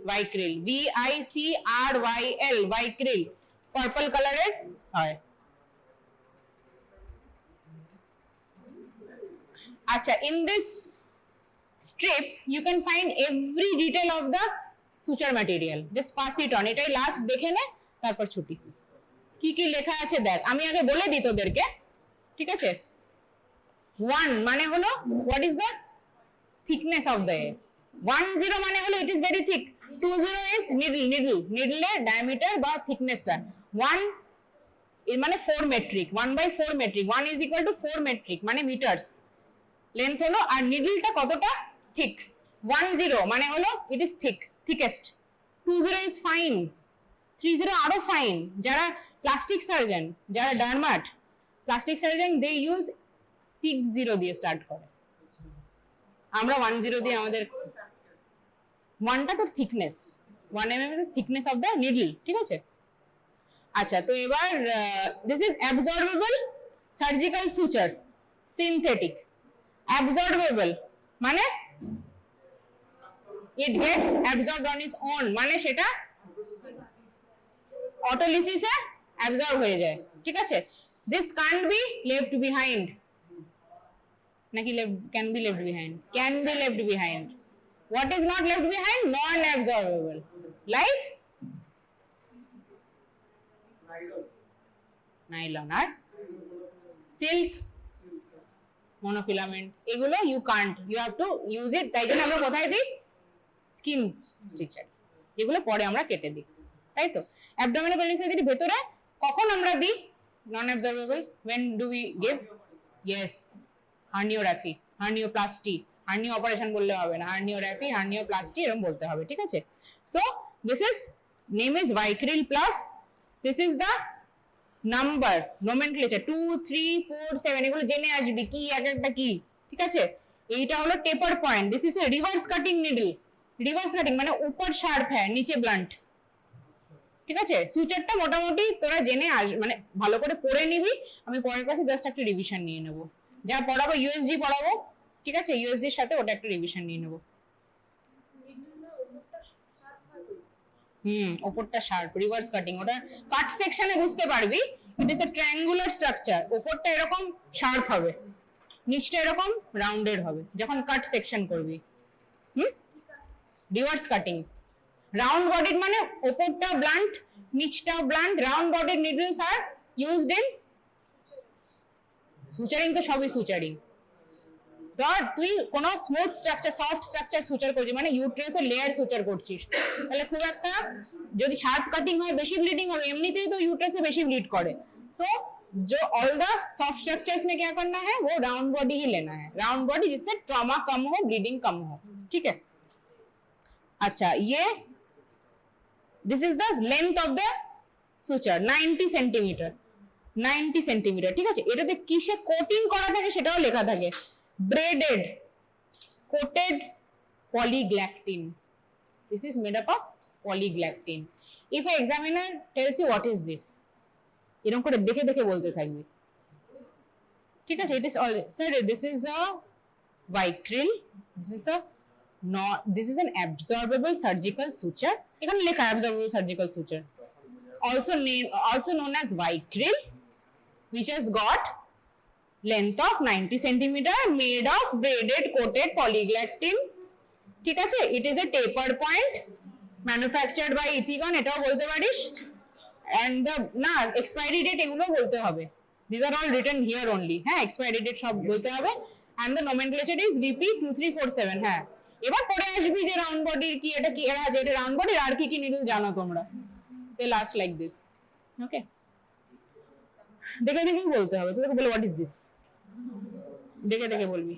ভাইক্রিল, VICRYL, ভাইক্রিল, পার্পল কালারের হয়। আচ্ছা, in this strip you can find every detail of the suture material. Just pass it on. এটাই লাস্ট দেখে নে, তারপর ছুটি। কি কি লেখা আছে দেখ, আমি আগে বলে দিই তোদেরকে, ঠিক আছে? 1 মানে হলো what is the thickness of the 10 মানে হলো it is very thick, 20 is needle এর diameter বা thickness টা, 1 এর মানে 4 metric, 1/4 metric, 1 is equal to 4 metric মানে meters লেন্থ হলো, আর নিডলটা কতটা thick, 10 মানে হলো it is thickest, 20 is fine, 30 আরো ফাইন। যারা প্লাস্টিক সার্জন, যারা ডার্মাট প্লাস্টিক সার্জন, দে ইউজ 60 দিয়ে স্টার্ট করে, আমরা 10 দিয়ে আমাদের। 1টা তো thickness, 1 mm is thickness of the needle, ঠিক আছে? আচ্ছা, তো এবার this is absorbable surgical suture, synthetic, absorbable মানে it gets absorbed on its own, মানে সেটা অটোলিসিসে অ্যাবজর্ব হয়ে যায়, ঠিক আছে? this can't be left behind, নাকি can be left behind, can be left behind. What is not left behind? Non absorbable, like nylon R silk, monofilament, এগুলো you can't, you have to use it, তাই জন্য আমরা কোথায় দিই? Skin Stitcher, যেগুলো পরে আমরা কেটে দিই, তাই তো? অ্যাবডোমিনাল পেনিস সার্জারি ভেতরে কখন আমরা দিই non absorbable? when do we give? yes, herniorrhaphy, hernioplasty, hernio operation বললে হবে না, হার্নিওরাফি, হার্নিওপ্লাস্টি এরকম বলতে হবে, ঠিক আছে? So this is name is Vicryl plus, this is the number nomenclature 2 3 4 7, এগুলো জেনে আসবি কি এক একটা কি, ঠিক আছে? এইটা হলো taper point, this is a reverse cutting needle, reverse cutting মানে উপর শার্প হ্যাঁ, নিচে ব্লান্ট, ঠিক আছে? সুচারটা মোটামুটি তোরা জেনে মানে ভালো করে পড়ে নিবি, আমি পরের ক্লাসে জাস্ট একটা রিভিশন নিয়ে নেব, যা পড়াবো ইউএসজি পড়াবো, ঠিক আছে? ইউএসজি এর সাথে ওটা একটা রিভিশন নিয়ে নেব। ওপরটা শার্প, রিভার্স কাটিং, ওটা কাট সেকশনে বুঝতে পারবি, it is a triangular structure, ওপরটা এরকম শার্প হবে, নিচটা এরকম রাউন্ডেড হবে যখন কাট সেকশন করবি। রিভার্স কাটিং, রাউন্ড বডিড মানে ওপরটা ব্লান্ট, নিচটা blunt, round bodied needles are used in suturing, তো সবই সুচারিং। ধর তুই কোনো smooth structure, soft structure suture করছিস, মানে ইউট্রাসের লেয়ার সুচার করছিস, তাহলে খুব একটা যদি শার্প কাটিং হয় বেশি ব্লিডিং হবে, এমনিতেই তো ইউট্রাসে বেশি ব্লিড করে। সো जो ऑल द सॉफ्ट स्ट्रक्चर्स में क्या करना है, वो राउंड बॉडी ही लेना है, राउंड बॉडी जिससे ट्रॉमा कम हो, ब्लीडिंग कम हो, ठीक है? अच्छा, ये this is the length of the suture 90 centimeter, 90 centimeter, ঠিক আছে? এটাতে কিসে কোটিং করা থাকে সেটাও লেখা থাকে, braided coated polyglactin, this is made up of polyglactin. If an examiner tells you what is this, এরকম করে দেখে দেখে বলতে থাকবি, ঠিক আছে? it is all, sir this is a vicryl, this is an absorbable surgical suture, এখানে লেখা absorbable surgical suture, also known as vicryl, which has got length of 90 centimeter, made of braided coated polyglactin, ঠিক আছে? it is a taper point, manufactured by Ethicon, এটাও বলতে পারিস, and the না expiry date এগুলো বলতে হবে, These are all written here only. হ্যাঁ, expiry date সব বলতে হবে। And the nomenclature is VP 2347। হ্যাঁ, এবার পরে আসবি যে রাউন্ড বডির কি, এটা কি, এটা রাউন্ড বডির আর কি কি নিডল জানো তোমরা। They last like this. Okay, দেখে দেখেই বলতে হবে, তোকে বলে হোয়াট ইজ দিস, দেখে দেখে বলবি।